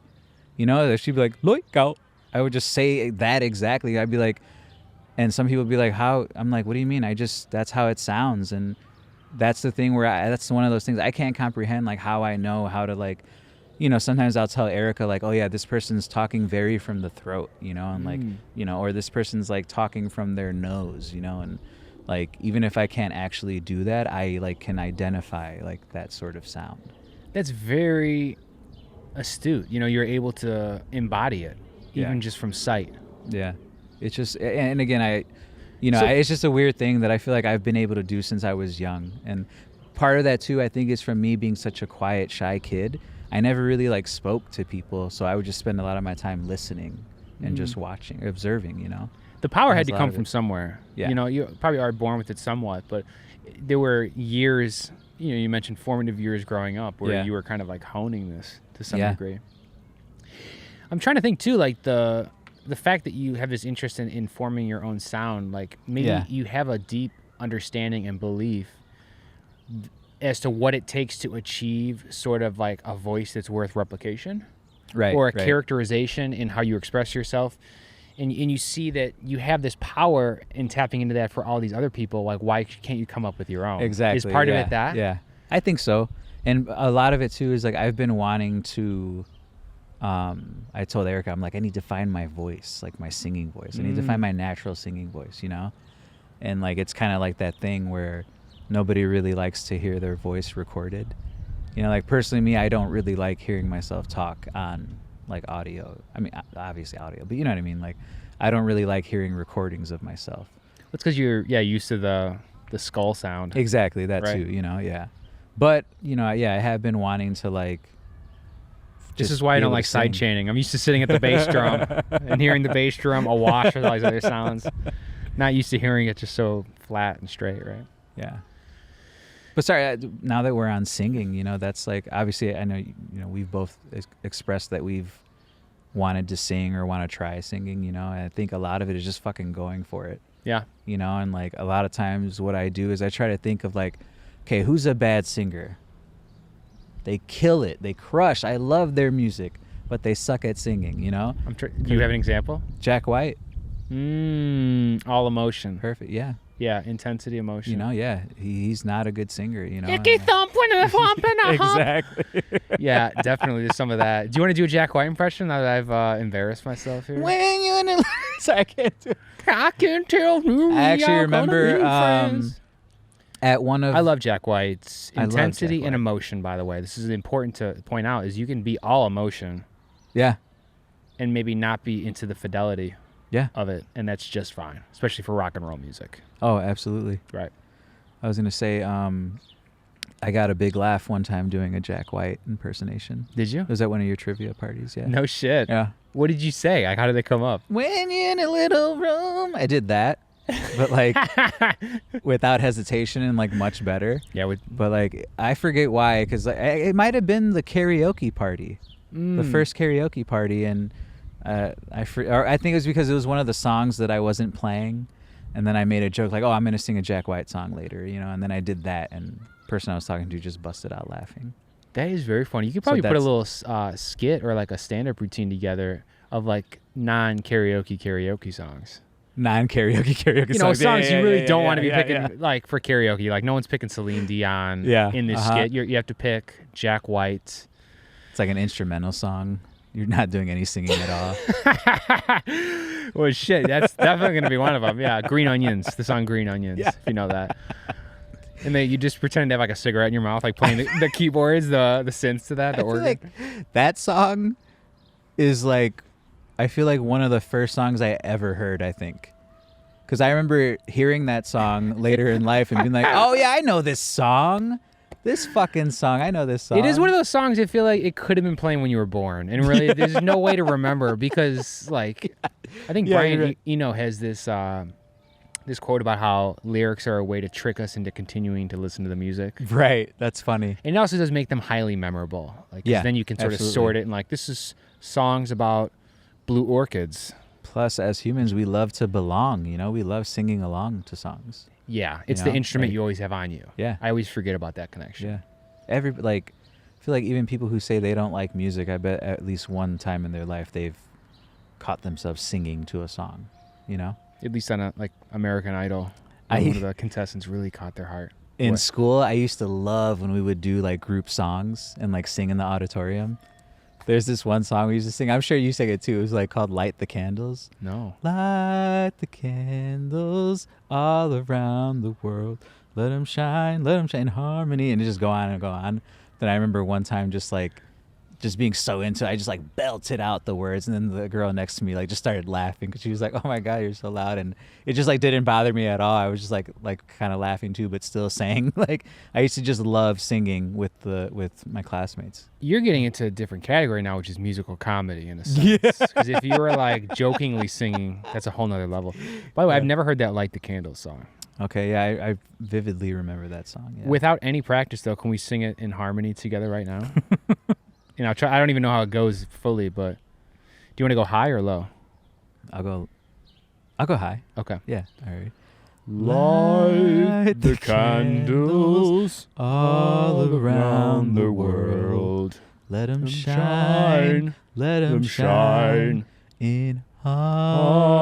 A: She'd be like, "Loi gao." I would just say that exactly. I'd be like, and some people would be like, "How?" I'm like, "What do you mean? That's how it sounds." And that's the thing where that's one of those things I can't comprehend, like how I know how to like, sometimes I'll tell Erica like, "Oh yeah, this person's talking very from the throat," and like, or this person's like talking from their nose, and like even if I can't actually do that, I like can identify like that sort of sound.
B: That's very astute. You're able to embody it. Even just from sight. Yeah.
A: It's just, and again, it's just a weird thing that I feel like I've been able to do since I was young. And part of that too, I think, is from me being such a quiet, shy kid. I never really like spoke to people. So I would just spend a lot of my time listening and just watching, observing,
B: The power had to come from somewhere. Yeah. You probably are born with it somewhat, but there were years, you mentioned formative years growing up where you were kind of like honing this to some degree. I'm trying to think too, like the fact that you have this interest in forming your own sound, like maybe you have a deep understanding and belief as to what it takes to achieve sort of like a voice that's worth replication, right? Or a characterization in how you express yourself, and you see that you have this power in tapping into that for all these other people. Like, why can't you come up with your own?
A: Exactly.
B: Is part of it that?
A: Yeah, I think so. And a lot of it too is like I've been wanting to. I told Erica, I'm like, I need to find my voice, like my singing voice. I need to find my natural singing voice, And like, it's kind of like that thing where nobody really likes to hear their voice recorded. Like personally me, I don't really like hearing myself talk on like audio. I mean, obviously audio, but you know what I mean? Like, I don't really like hearing recordings of myself.
B: That's because you're, used to the the skull sound.
A: Exactly, that too, you know, yeah. But, you know, yeah, I have been wanting to, like...
B: This is why I don't like side chaining. I'm used to sitting at the bass drum and hearing the bass drum awash with all these other sounds. Not used to hearing it just so flat and straight, right?
A: Yeah. But sorry, now that we're on singing, you know, that's like, obviously, I know, you know, we've both expressed that we've wanted to sing or want to try singing, you know, and I think a lot of it is just fucking going for it.
B: Yeah.
A: You know, and like a lot of times what I do is I try to think of like, okay, who's a bad singer? They kill it. They crush. I love their music, but they suck at singing, you know?
B: Do you have an example?
A: Jack White.
B: All emotion.
A: Perfect, yeah.
B: Yeah, intensity, emotion.
A: You know, yeah. He's not a good singer, you know?
B: Icky thump when a thump and a hump.
A: Exactly.
B: Yeah, definitely. There's some of that. Do you want to do a Jack White impression now that I've embarrassed myself here?
A: When you're in a... Sorry, I can't do it.
B: I can tell you.
A: I actually remember at one of...
B: I love Jack White's intensity and emotion, by the way. This is important to point out, is you can be all emotion.
A: Yeah.
B: And maybe not be into the fidelity of it, and that's just fine, especially for rock and roll music.
A: Oh, absolutely.
B: Right.
A: I was going to say, I got a big laugh one time doing a Jack White impersonation.
B: Did you?
A: Was at one of your trivia parties, yeah.
B: No shit.
A: Yeah.
B: What did you say? Like, how did they come up?
A: When you're in a little room. I did that, but like without hesitation and like much better.
B: Yeah.
A: But like, I forget why, because it might have been the karaoke party, the first karaoke party, and I think it was because it was one of the songs that I wasn't playing, and then I made a joke like, oh, I'm gonna sing a Jack White song later, you know, and then I did that, and the person I was talking to just busted out laughing.
B: That is very funny. You could probably put a little skit or like a stand-up routine together of like non-karaoke songs.
A: Non-karaoke songs.
B: You know, songs you really don't want to be picking like for karaoke. Like no one's picking Celine Dion in this skit. You have to pick Jack White.
A: It's like an instrumental song. You're not doing any singing at all.
B: Well, shit, that's definitely going to be one of them. Yeah, Green Onions, the song Green Onions, if you know that. And then you just pretend to have like a cigarette in your mouth, like playing the keyboards, the synths to that, the organ.
A: Like that song is like, I feel like one of the first songs I ever heard, I think. Because I remember hearing that song later in life and being like, oh yeah, I know this song. This fucking song, I know this song.
B: It is one of those songs I feel like it could have been playing when you were born. And really, there's no way to remember because, like, I think Brian Eno has this this quote about how lyrics are a way to trick us into continuing to listen to the music.
A: Right, that's funny.
B: And it also does make them highly memorable. Like, then you can sort of sort it and like, this is songs about blue orchids.
A: Plus, as humans, we love to belong, you know? We love singing along to songs.
B: Yeah, it's the instrument you always have on you.
A: Yeah.
B: I always forget about that connection.
A: Yeah. I feel like even people who say they don't like music, I bet at least one time in their life they've caught themselves singing to a song, you know?
B: At least on a, like, American Idol, one of the contestants really caught their heart.
A: In school, I used to love when we would do, like, group songs and, like, sing in the auditorium. There's this one song we used to sing. I'm sure you sang it too. It was like called Light the Candles.
B: No.
A: Light the candles all around the world. Let them shine in harmony. And it just go on and go on. Then I remember one time just being so into it, I just like belted out the words, and then the girl next to me like just started laughing because she was like, "Oh my God, you're so loud!" And it just like didn't bother me at all. I was just like kind of laughing too, but still saying like I used to just love singing with my classmates.
B: You're getting into a different category now, which is musical comedy in a sense. Because if you were like jokingly singing, that's a whole nother level. By the way, I've never heard that "Light the Candles" song.
A: Okay, yeah, I vividly remember that song. Yeah.
B: Without any practice, though, can we sing it in harmony together right now? You know, I don't even know how it goes fully, but do you want to go high or low?
A: I'll go high.
B: Okay.
A: Yeah. All right.
B: Light the candles all around the world.
A: Let them shine. Let them shine in harmony.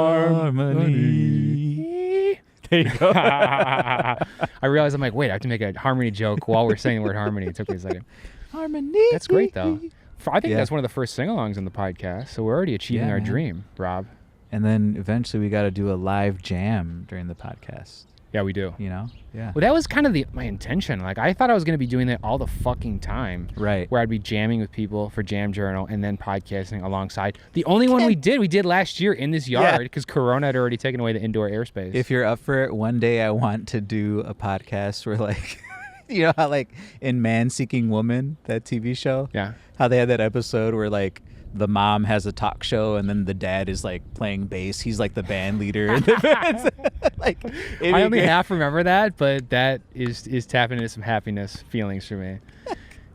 A: There you go.
B: I realized I'm like, wait, I have to make a harmony joke while we're saying the word harmony. It took me a second.
A: Harmony.
B: That's great, though. I think that's one of the first sing-alongs on the podcast, so we're already achieving our dream, Rob.
A: And then eventually we got to do a live jam during the podcast.
B: Yeah, we do.
A: You know? Yeah.
B: Well, that was kind of my intention. Like, I thought I was going to be doing that all the fucking time.
A: Right.
B: Where I'd be jamming with people for Jam Journal and then podcasting alongside. The only one we did last year in this yard because Corona had already taken away the indoor airspace.
A: If you're up for it, one day I want to do a podcast where, like, you know how, like, in Man Seeking Woman, that TV show?
B: Yeah.
A: How they had that episode where, like, the mom has a talk show and then the dad is, like, playing bass. He's, like, the band leader. In the like,
B: I only half remember that, but that is tapping into some happiness feelings for me.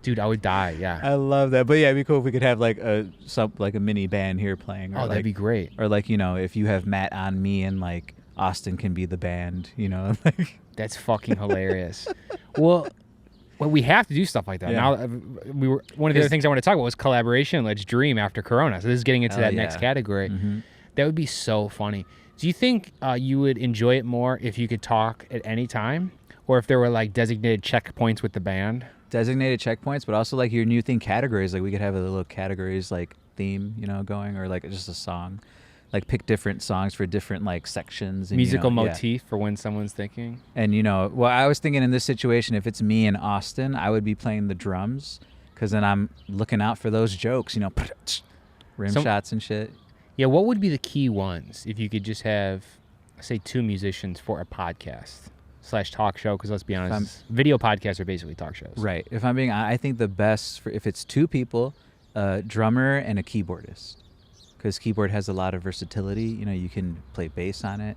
B: Dude, I would die, yeah.
A: I love that. But, yeah, it'd be cool if we could have, like, a mini band here playing. Or
B: that'd be great.
A: Or, like, you know, if you have Matt on me and, like, Austin can be the band, you know? Like,
B: that's fucking hilarious. Well, we have to do stuff like that.
A: Yeah.
B: Now, one of the other things I want to talk about was collaboration. Let's dream after Corona. So this is getting into that next category. Mm-hmm. That would be so funny. Do you think you would enjoy it more if you could talk at any time, or if there were like designated checkpoints with the band?
A: Designated checkpoints, but also like your new thing categories. Like we could have a little categories like theme, you know, going, or like just a song. Like pick different songs for different like sections. And,
B: musical motif for when someone's thinking.
A: And well, I was thinking in this situation, if it's me and Austin, I would be playing the drums because then I'm looking out for those jokes, you know, rim shots and shit.
B: Yeah, what would be the key ones if you could just have, say, 2 musicians for a podcast / talk show? Because let's be honest, video podcasts are basically talk shows.
A: Right. If I'm being honest, I think the best if it's 2 people, a drummer and a keyboardist. Because keyboard has a lot of versatility. You know, you can play bass on it.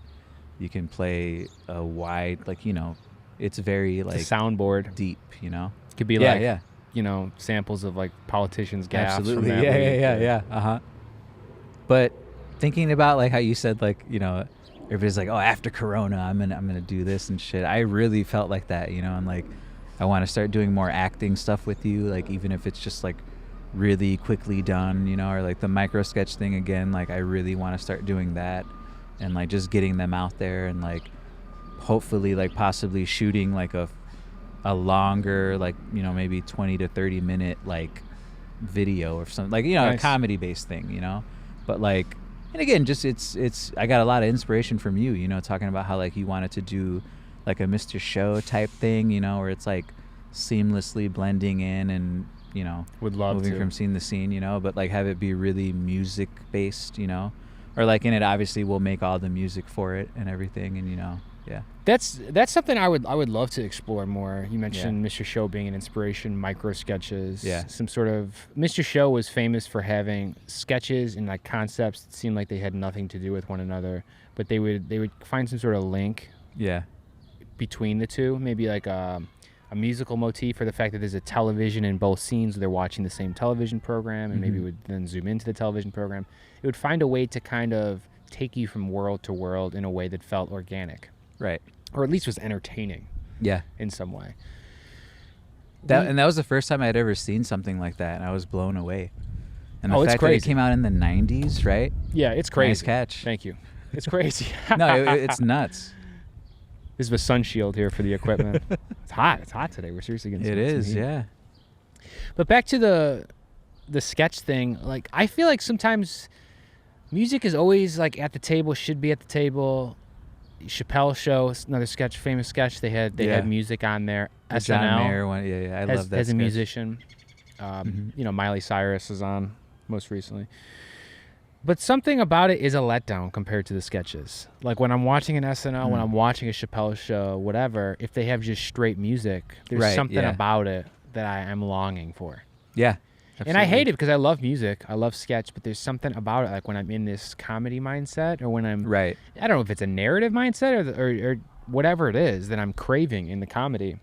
A: You can play a wide, like, you know, it's very like
B: it's a soundboard,
A: deep. You know,
B: it could be you know, samples of like politicians' gaffes.
A: Absolutely,
B: from that
A: yeah. But thinking about like how you said, like, you know, everybody's like, oh, after Corona, I'm gonna do this and shit. I really felt like that, you know, and like I want to start doing more acting stuff with you, like even if it's just like really quickly done, you know, or like the micro sketch thing again. Like I really want to start doing that and like just getting them out there and like hopefully like possibly shooting like a longer, like, you know, maybe 20 to 30 minute like video or something, like, you know, nice. A comedy based thing, you know, but like, and again, just it's I got a lot of inspiration from you, you know, talking about how like you wanted to do like a Mr. Show type thing, you know, where it's like seamlessly blending in and, you know,
B: would love
A: moving from scene to scene, you know, but like have it be really music based, you know, or like in it obviously we'll make all the music for it and everything, and you know, yeah.
B: That's something I would love to explore more. You mentioned Mr. Show being an inspiration, micro sketches, some sort of. Mr. Show was famous for having sketches and like concepts that seemed like they had nothing to do with one another, but they would find some sort of link, between the two, maybe like a musical motif, or the fact that there's a television in both scenes, they're watching the same television program, and maybe would then zoom into the television program. It would find a way to kind of take you from world to world in a way that felt organic.
A: Right.
B: Or at least was entertaining. Yeah. In some way.
A: And that was the first time I'd ever seen something like that, and I was blown away. And the
B: it's
A: fact
B: crazy.
A: that it came out in the 90s, right?
B: Yeah, it's crazy.
A: Nice catch.
B: Thank you. It's crazy.
A: No, it's nuts.
B: This is a sun shield here for the equipment. It's hot. It's hot today. We're seriously getting some heat.
A: It is, yeah.
B: But back to the sketch thing, like I feel like sometimes music is always like at the table, should be at the table. Chappelle Show, another sketch, famous sketch. They had music on there.
A: The
B: SNL,
A: John Mayer one, I love that.
B: As a
A: sketch.
B: musician, you know, Miley Cyrus is on most recently. But something about it is a letdown compared to the sketches. Like when I'm watching an SNL, when I'm watching a Chappelle Show, whatever, if they have just straight music, there's something about it that I am longing for.
A: Yeah.
B: Absolutely. And I hate it because I love music. I love sketch, but there's something about it, like when I'm in this comedy mindset, or when I'm, I don't know if it's a narrative mindset or whatever it is that I'm craving in the comedy.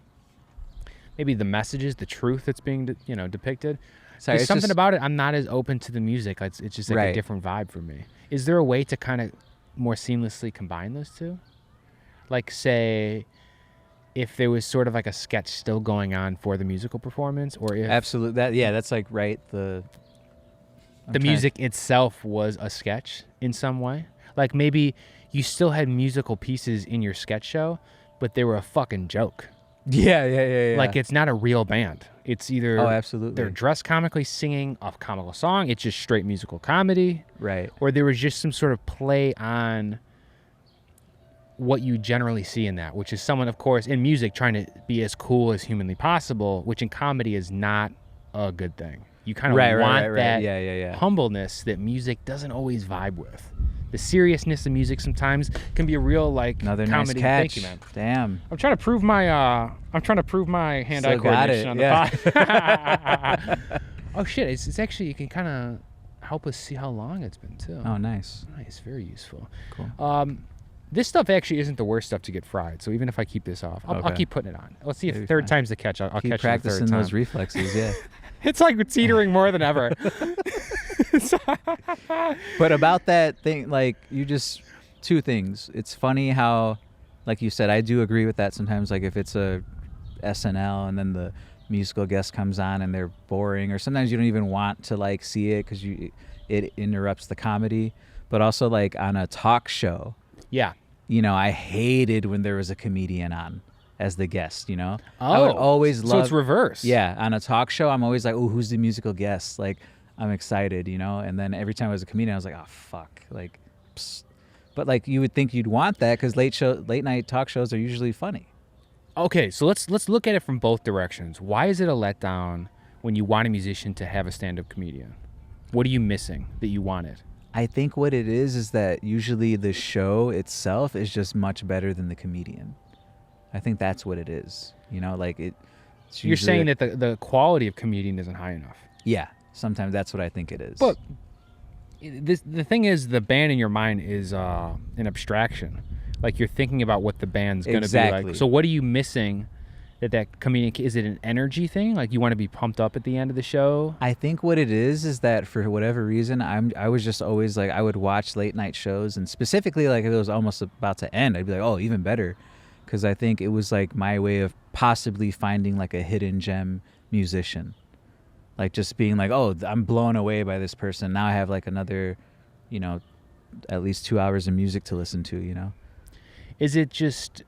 B: Maybe the messages, the truth that's being depicted. There's something about it. I'm not as open to the music. It's just like a different vibe for me. Is there a way to kind of more seamlessly combine those two? Like say, if there was sort of like a sketch still going on for the musical performance, or if
A: absolutely that's like the
B: music itself was a sketch in some way. Like maybe you still had musical pieces in your sketch show, but they were a fucking joke.
A: Yeah.
B: Like it's not a real band. It's either
A: absolutely
B: they're dressed comically singing a comical song. It's just straight musical comedy,
A: right?
B: Or there was just some sort of play on what you generally see in that, which is someone, of course, in music trying to be as cool as humanly possible, which in comedy is not a good thing. You kind of want that humbleness that music doesn't always vibe with. The seriousness of music sometimes can be a real
A: another
B: comedy.
A: Nice catch.
B: Thank you, man.
A: Damn.
B: I'm trying to prove my hand-eye coordination on the pod. Oh shit! It's actually, you can kind of help us see how long it's been too.
A: Oh, nice.
B: Nice, very useful.
A: Cool.
B: This stuff actually isn't the worst stuff to get fried. So even if I keep this off, I'll keep putting it on. Let's see if third time's the catch. I'll
A: keep
B: catch
A: practicing
B: it the third time.
A: those reflexes. Yeah.
B: It's like teetering more than ever.
A: But about that thing, like, two things. It's funny how, like you said, I do agree with that sometimes. Like if it's a SNL and then the musical guest comes on and they're boring, or sometimes you don't even want to like see it because it interrupts the comedy. But also like on a talk show. Yeah. I hated when there was a comedian on as the guest, Oh. I would always love...
B: So it's reverse.
A: Yeah. On a talk show, I'm always like, oh, who's the musical guest? Like, I'm excited, And then every time I was a comedian, I was like, oh, fuck. Like, psst. But like, you would think you'd want that because late night talk shows are usually funny.
B: Okay, so let's look at it from both directions. Why is it a letdown when you want a musician to have a stand-up comedian? What are you missing that you wanted?
A: I think what it is that usually the show itself is just much better than the comedian. I think that's what it is. Like it's
B: you're saying that the quality of comedian isn't high enough.
A: Yeah, sometimes that's what I think it is.
B: But the thing is, the band in your mind is an abstraction. Like you're thinking about what the band's going to be like. So what are you missing? That comedian, is it an energy thing? Like you want to be pumped up at the end of the show?
A: I think what it is that for whatever reason, I was just always like, I would watch late night shows, and specifically like if it was almost about to end, I'd be like, oh, even better. Because I think it was like my way of possibly finding like a hidden gem musician. Like just being like, oh, I'm blown away by this person. Now I have like another, at least 2 hours of music to listen to,
B: Is it just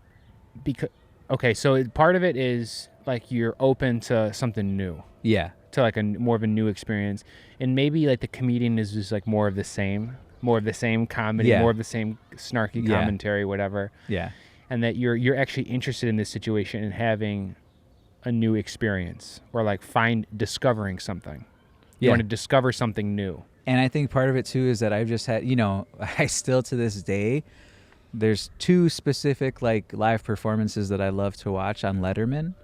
B: because... Okay, so part of it is like you're open to something new.
A: Yeah.
B: To like more of a new experience. And maybe like the comedian is just like more of the same comedy, more of the same snarky commentary, whatever.
A: Yeah.
B: And that you're actually interested in this situation and having a new experience, or like discovering something. You want to discover something new.
A: And I think part of it too is that I've just had, I still to this day, there's two specific like live performances that I love to watch on Letterman.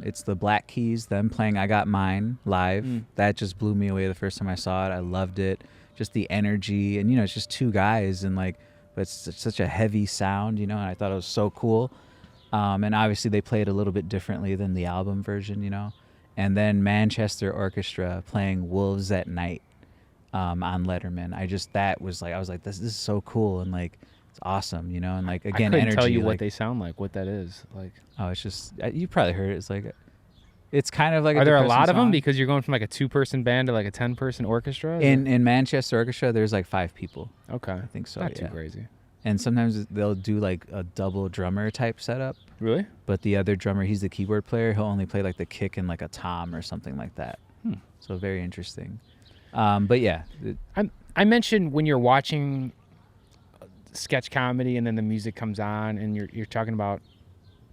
A: It's the Black Keys, them playing I Got Mine live. That just blew me away the first time I saw it. I loved it. Just the energy, and it's just two guys, and like, but it's such a heavy sound, and I thought it was so cool. And obviously they play it a little bit differently than the album version, And then Manchester Orchestra playing Wolves at Night on Letterman. I was like, this is so cool, and like, it's awesome, and like, again,
B: I couldn't
A: energy.
B: Tell you
A: like,
B: what they sound like, what that is like.
A: Oh, it's just, you probably heard it. It's like, it's kind of like.
B: Are there a lot of them because you're going from like a 2-person band to like a 10-person orchestra?
A: In Manchester Orchestra, there's like 5 people.
B: Okay,
A: I think so.
B: Not too crazy.
A: And sometimes they'll do like a double drummer type setup.
B: Really?
A: But the other drummer, he's the keyboard player. He'll only play like the kick and like a tom or something like that. So very interesting. But yeah,
B: I mentioned when you're watching sketch comedy and then the music comes on and you're talking about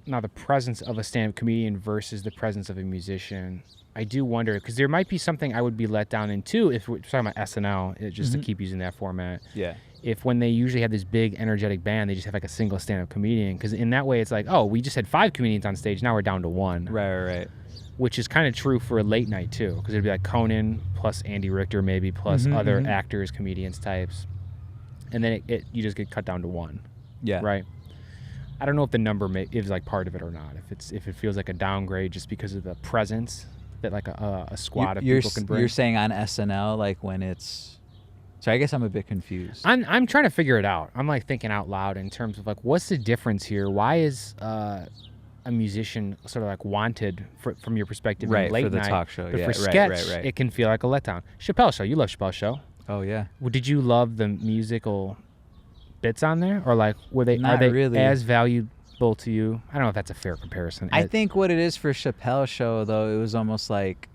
B: now the presence of a stand-up comedian versus the presence of a musician. I do wonder, because there might be something I would be let down in too if we're talking about SNL, just to keep using that format.
A: Yeah.
B: If when they usually have this big energetic band, they just have like a single stand-up comedian, because in that way it's like, oh, we just had 5 comedians on stage, now we're down to 1.
A: Right.
B: Which is kind of true for a late night too, because it'd be like Conan plus Andy Richter maybe plus other actors, comedians types, and then you just get cut down to 1.
A: Yeah.
B: Right. I don't know if the number is like part of it or not. If it feels like a downgrade just because of the presence that like a squad of people can bring.
A: You're saying on SNL, like when it's. So I guess I'm a bit confused.
B: I'm trying to figure it out. I'm like thinking out loud in terms of like, what's the difference here? Why is a musician sort of like wanted from your perspective in late
A: for the
B: night,
A: talk show?
B: But
A: yeah,
B: for sketch, it can feel like a letdown. Chappelle Show, you love Chappelle Show.
A: Oh yeah.
B: Well, did you love the musical bits on there, or like are they
A: really
B: as valuable to you? I don't know if that's a fair comparison.
A: I think what it is for Chappelle Show though, it was almost like,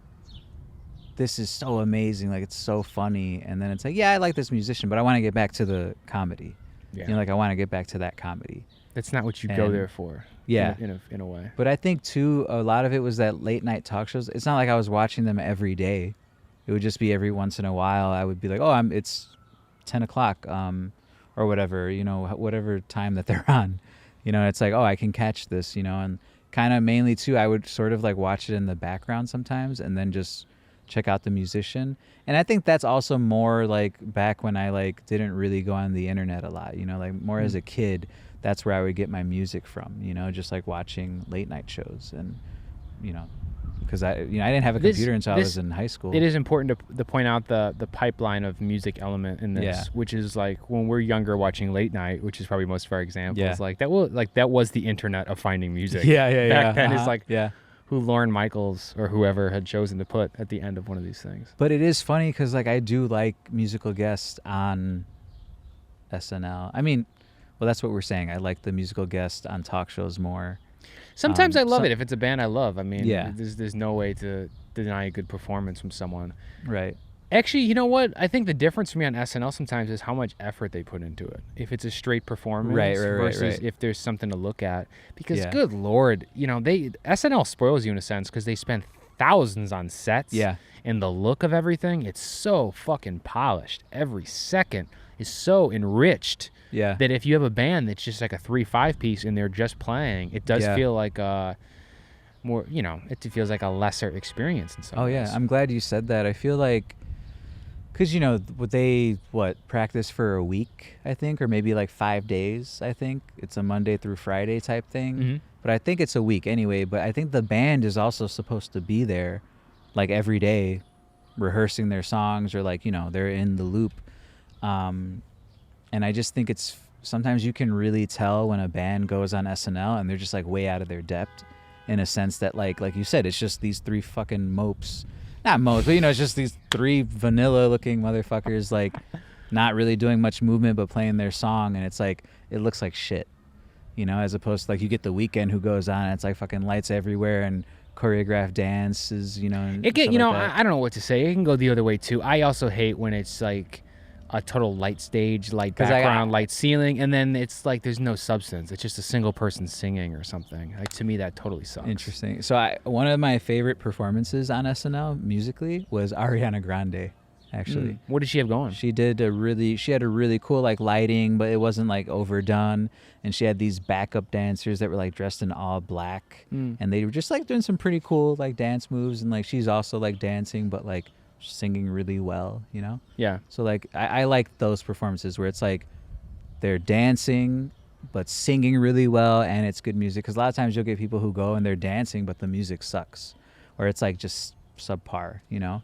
A: this is so amazing, like it's so funny, and then it's like, yeah, I like this musician, but I want to get back to the comedy.
B: Yeah.
A: You know, like I want to get back to that comedy.
B: That's not what you go there for.
A: Yeah.
B: In a way.
A: But I think too, a lot of it was that late night talk shows. It's not like I was watching them every day. It would just be every once in a while. I would be like, oh, it's 10 o'clock, or whatever, you know, whatever time that they're on. You know, it's like, oh, I can catch this, you know, and kind of mainly too, I would sort of like watch it in the background sometimes and then just check out the musician. And I think that's also more like back when I like didn't really go on the internet a lot, you know, like more as a kid, that's where I would get my music from, you know, just like watching late night shows. And, you know, because I didn't have a computer until I was in high school.
B: It is important to point out the pipeline of music element in this, which is like when we're younger watching late night, which is probably most of our examples. Like that was the internet of finding music. Back then, it's like who Lorne Michaels or whoever had chosen to put at the end of one of these things.
A: But it is funny because like I do like musical guests on SNL. I mean, well, that's what we're saying. I like the musical guest on talk shows more.
B: Sometimes I love it if it's a band I love. I mean, there's no way to deny a good performance from someone.
A: Right.
B: Actually, you know what? I think the difference for me on SNL sometimes is how much effort they put into it. If it's a straight performance versus if there's something to look at. Because good Lord, you know, SNL spoils you in a sense because they spend thousands on sets.
A: Yeah.
B: And the look of everything, it's so fucking polished. Every second is so enriched.
A: Yeah.
B: That if you have a band that's just like a 3-5 piece and they're just playing, it does feel like more, you know, it feels like a lesser experience in some ways.
A: Yeah. I'm glad you said that. I feel like, because, you know, they practice for a week, I think, or maybe like 5 days, I think. It's a Monday through Friday type thing. Mm-hmm. But I think it's a week anyway. But I think the band is also supposed to be there like every day rehearsing their songs or like, you know, they're in the loop. And I just think it's sometimes you can really tell when a band goes on SNL and they're just like way out of their depth in a sense that like you said, it's just these 3 fucking mopes. Not mopes, but you know, it's just these 3 vanilla looking motherfuckers like not really doing much movement but playing their song, and it's like it looks like shit. You know, as opposed to like you get The Weeknd who goes on and it's like fucking lights everywhere and choreographed dances, you know. And
B: it can, you know, I don't know what to say. It can go the other way too. I also hate when it's like a total light stage, light background, light ceiling, and then it's like there's no substance. It's just a single person singing or something. Like to me, that totally sucks.
A: Interesting. So one of my favorite performances on SNL musically was Ariana Grande. Actually,
B: what did she have going?
A: She had a really cool like lighting, but it wasn't like overdone. And she had these backup dancers that were like dressed in all black, and they were just like doing some pretty cool like dance moves. And like she's also like dancing, but like singing really well, you know?
B: Yeah.
A: So like I like those performances where it's like they're dancing but singing really well and it's good music, because a lot of times you'll get people who go and they're dancing but the music sucks or it's like just subpar, you know?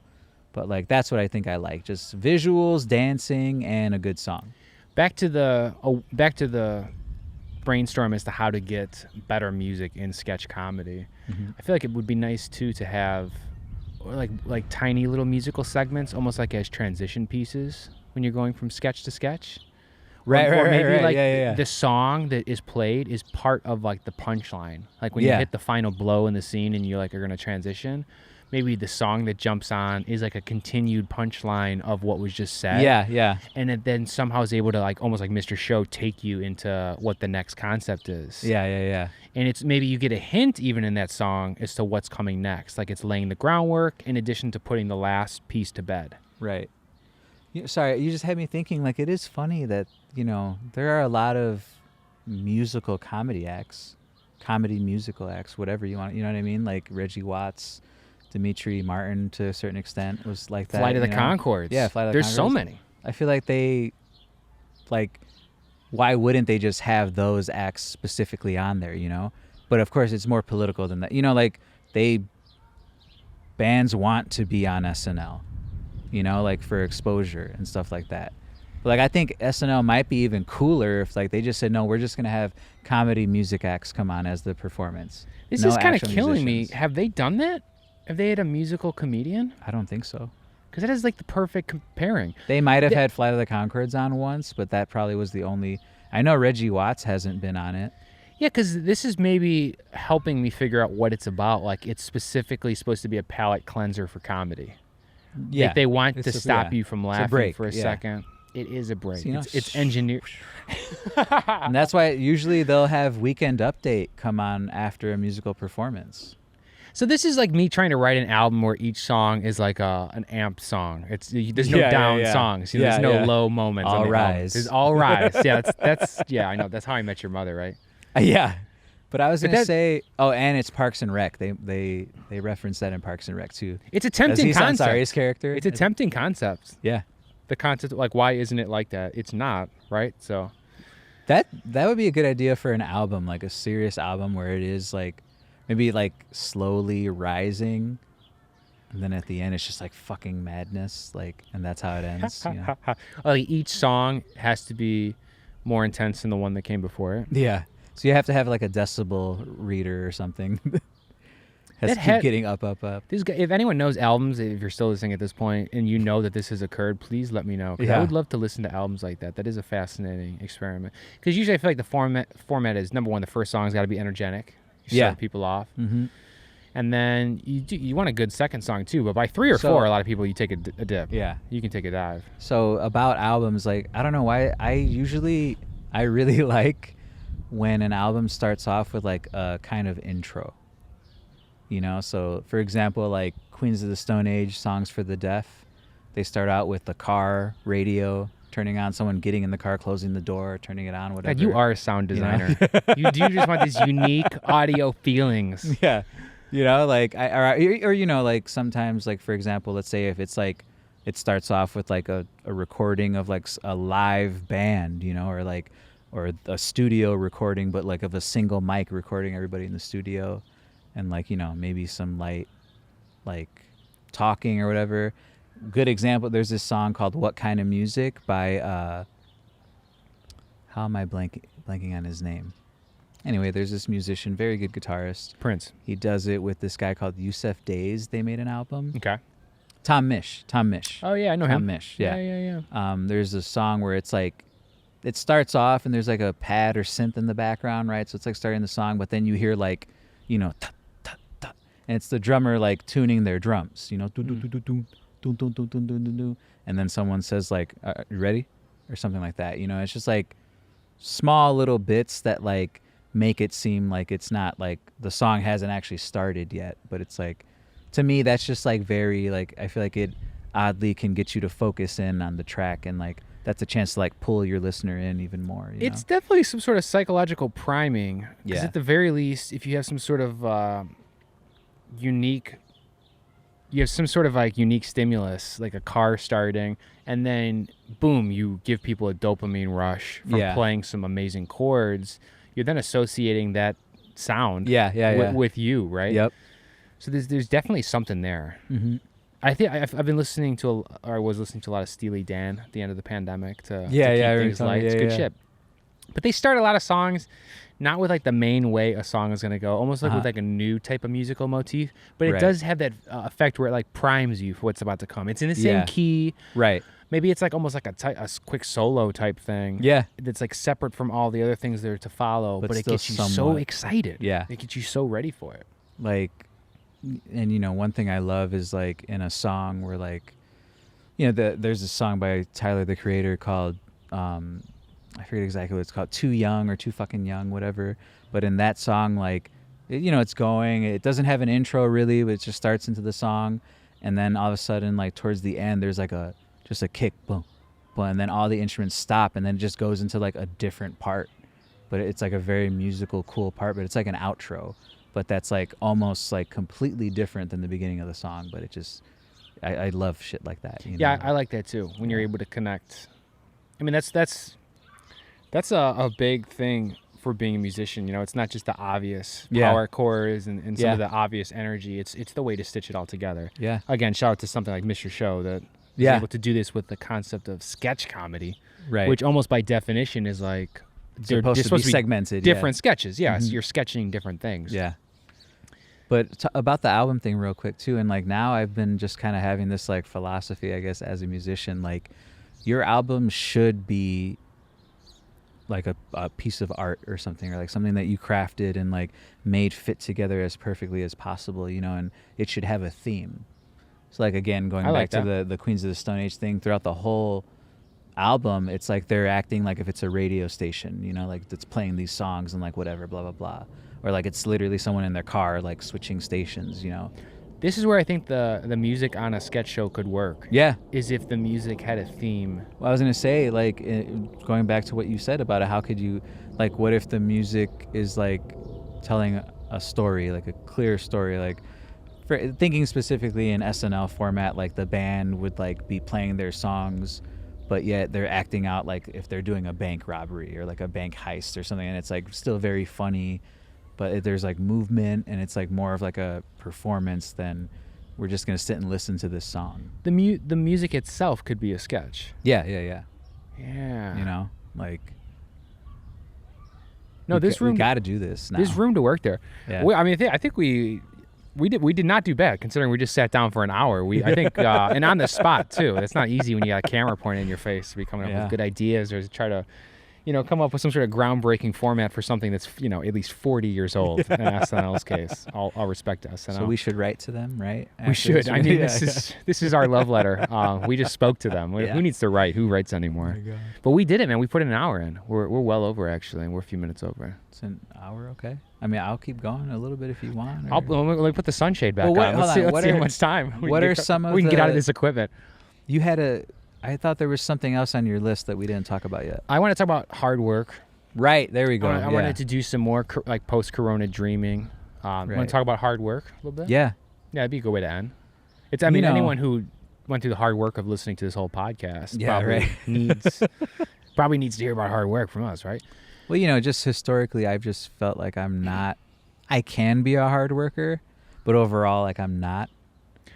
A: But like that's what I think I like, just visuals, dancing, and a good song. Back to
B: the brainstorm as to how to get better music in sketch comedy. I feel like it would be nice too to have like tiny little musical segments, almost like as transition pieces when you're going from sketch to sketch.
A: Right,
B: or maybe
A: right.
B: Like the song that is played is part of like the punchline. Like when you hit the final blow in the scene and you like are gonna transition, maybe the song that jumps on is like a continued punchline of what was just said.
A: Yeah.
B: And it then somehow is able to like almost like Mr. Show take you into what the next concept is.
A: Yeah.
B: And it's maybe you get a hint even in that song as to what's coming next. Like it's laying the groundwork in addition to putting the last piece to bed.
A: Right. Sorry, you just had me thinking like it is funny that, you know, there are a lot of musical comedy musical acts, whatever you want, you know what I mean? Like Reggie Watts, Dimitri Martin to a certain extent was like that.
B: Flight of the Conchords.
A: Yeah, Flight of the Conchords.
B: There's so many.
A: I feel like they, like, why wouldn't they just have those acts specifically on there, you know? But of course, it's more political than that. You know, like, bands want to be on SNL, you know, like for exposure and stuff like that. But, like, I think SNL might be even cooler if, like, they just said, no, we're just going to have comedy music acts come on as the performance.
B: This is kind of killing me. Have they done that? Have they had a musical comedian?
A: I don't think so.
B: Because that is like the perfect comparing.
A: They might have had Flight of the Conchords on once, but that probably was the only. I know Reggie Watts hasn't been on it.
B: Yeah, because this is maybe helping me figure out what it's about. Like it's specifically supposed to be a palate cleanser for comedy.
A: Yeah,
B: like they want to stop you from laughing for a second. It is a break.
A: So, you know,
B: it's engineered.
A: And that's why usually they'll have Weekend Update come on after a musical performance.
B: So this is like me trying to write an album where each song is like an amp song. There's no down songs. You know, there's no low moments.
A: All rise.
B: There's all rise. Yeah, that's I know. That's How I Met Your Mother, right?
A: Yeah. But I was gonna say, and it's Parks and Rec. They reference that in Parks and Rec too.
B: It's a tempting concept.
A: His character.
B: It's a tempting concept.
A: Yeah.
B: The concept, like, why isn't it like that? It's not, right? So
A: that would be a good idea for an album, like a serious album where it is like maybe like slowly rising, and then at the end it's just like fucking madness, like, and that's how it ends. You know?
B: Like each song has to be more intense than the one that came before it.
A: Yeah. So you have to have like a decibel reader or something. Has to keep getting up.
B: If anyone knows albums, if you're still listening at this point and you know that this has occurred, please let me know. Because I would love to listen to albums like that. That is a fascinating experiment. Because usually I feel like the format is, number one, the first song's got to be energetic. You start people off. Mm-hmm. And then you want a good second song too. But by 3 or 4, a lot of people, you take a dip. Yeah. You can take a dive.
A: So about albums, like, I don't know why, I really like when an album starts off with like a kind of intro. You know, so for example, like Queens of the Stone Age, Songs for the Deaf, they start out with the car, radio, turning on, someone getting in the car, closing the door, turning it on, whatever.
B: God, you are a sound designer. You know? you just want these unique audio feelings.
A: Yeah. You know, like, or you know, like sometimes, like, for example, let's say if it's like, it starts off with like a recording of like a live band, you know, or a studio recording, but like of a single mic recording everybody in the studio. And like, you know, maybe some light, like talking or whatever. Good example. There's this song called "What Kind of Music" by how am I blanking on his name? Anyway, there's this musician, very good guitarist.
B: Prince.
A: He does it with this guy called Yusef Days. They made an album.
B: Okay.
A: Tom Misch.
B: Oh yeah, I know him.
A: Tom Misch. Yeah.
B: Yeah.
A: There's a song where it's like, it starts off and there's like a pad or synth in the background, right? So it's like starting the song, but then you hear like, you know, and it's the drummer like tuning their drums, you know, and then someone says like, "You ready?" or something like that. You know, it's just like small little bits that like make it seem like it's not like the song hasn't actually started yet, but it's like, to me, that's just like very like, I feel like it oddly can get you to focus in on the track, and like that's a chance to like pull your listener in even more.
B: It's definitely some sort of psychological priming. Because at the very least, if you have some sort of unique stimulus, like a car starting, and then boom, you give people a dopamine rush from playing some amazing chords. You're then associating that sound with you, right?
A: Yep.
B: So there's definitely something there.
A: Mm-hmm.
B: I think I've been listening to a lot of Steely Dan at the end of the pandemic to keep things light. It's good shit. But they start a lot of songs not with like the main way a song is going to go, almost like with like a new type of musical motif, but it does have that effect where it like primes you for what's about to come. It's in the same key.
A: Right.
B: Maybe it's like almost like a quick solo type thing.
A: Yeah.
B: That's like separate from all the other things that are to follow, but it gets you so excited.
A: Yeah.
B: It gets you so ready for it.
A: Like, and you know, one thing I love is like in a song where like, you know, there's a song by Tyler, the Creator, called, I forget exactly what it's called, Too Young or Too Fucking Young, whatever. But in that song, like, you know, it's going, it doesn't have an intro really, but it just starts into the song. And then all of a sudden, like towards the end, there's like just a kick, boom, boom, and then all the instruments stop, and then it just goes into like a different part. But it's like a very musical, cool part, but it's like an outro. But that's like almost like completely different than the beginning of the song. But it just, I love shit like that. You know?
B: I like that too, when you're able to connect. I mean, that's a big thing for being a musician. You know, it's not just the obvious power chords and some of the obvious energy. It's the way to stitch it all together. Yeah. Again, shout out to something like Mr. Show that is able to do this with the concept of sketch comedy, right? Which almost by definition is like
A: they're supposed to be segmented,
B: different sketches. Yeah, so you're sketching different things.
A: Yeah. But about the album thing real quick too, and like now I've been just kind of having this like philosophy, I guess, as a musician, like your album should be like a piece of art or something, or like something that you crafted and like made fit together as perfectly as possible, you know, and it should have a theme. So like, again, going back to the Queens of the Stone Age thing, throughout the whole album, it's like they're acting like if it's a radio station, you know, like that's playing these songs and like whatever, blah blah blah, or like it's literally someone in their car like switching stations, you know.
B: This is where I think the music on a sketch show could work.
A: Yeah.
B: Is if the music had a theme.
A: Well, I was gonna say, like, going back to what you said about it, how could you, like, what if the music is like telling a story, like a clear story, like thinking specifically in SNL format, like the band would like be playing their songs, but yet they're acting out like if they're doing a bank robbery or like a bank heist or something, and it's like still very funny, but there's like movement and it's like more of like a performance than we're just gonna sit and listen to this song.
B: The music itself could be a sketch.
A: Yeah.
B: Yeah.
A: You know, like.
B: No,
A: we got to do this now.
B: There's room to work there.
A: Yeah.
B: I mean, I think we did not do bad considering we just sat down for an hour. I think and on the spot too. It's not easy when you got a camera pointed in your face to be coming up with good ideas or to try to, you know, come up with some sort of groundbreaking format for something that's, you know, at least 40 years old in SNL's case. I'll respect SNL.
A: So we should write to them, right?
B: We should. I mean, this is our love letter. We just spoke to them. Who needs to write? Who writes anymore? Oh, but we did it, man. We put an hour in. We're well over, actually, and we're a few minutes over.
A: It's an hour, okay. I mean, I'll keep going a little bit if you want.
B: Let me put the sunshade back on. Let's see how much time we can get out of this equipment.
A: You had I thought there was something else on your list that we didn't talk about yet.
B: I want to talk about hard work.
A: Right, there we go.
B: I wanted to do some more like post-corona dreaming. Want to talk about hard work a little bit?
A: Yeah.
B: Yeah, it'd be a good way to end. I mean, anyone who went through the hard work of listening to this whole podcast probably needs to hear about hard work from us, right?
A: Well, you know, just historically, I've just felt like I can be a hard worker, but overall, like I'm not.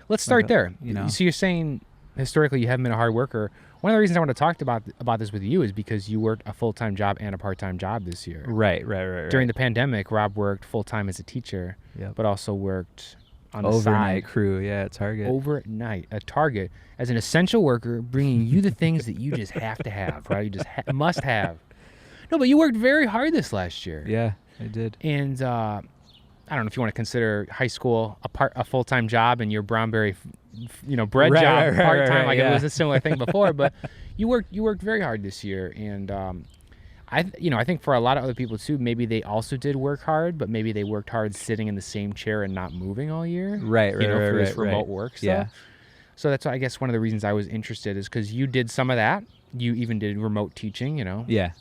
B: Let's start there.
A: You know?
B: So you're saying historically you haven't been a hard worker. One of the reasons I want to talk about this with you is because you worked a full-time job and a part-time job this year.
A: Right.
B: During the pandemic, Rob worked full-time as a teacher, but also worked on the
A: overnight
B: side.
A: crew, at Target.
B: Overnight at Target as an essential worker, bringing you the things that you just have to have, right? You just must have. No, but you worked very hard this last year.
A: Yeah, I did.
B: And I don't know if you want to consider high school a full-time job and your Brownberry, bread job part-time. It was a similar thing before, but you worked very hard this year. And I think for a lot of other people too, maybe they also did work hard, but maybe they worked hard sitting in the same chair and not moving all year.
A: Right.
B: For this remote work stuff.
A: Yeah.
B: So that's why I guess one of the reasons I was interested is because you did some of that. You even did remote teaching,
A: Yeah.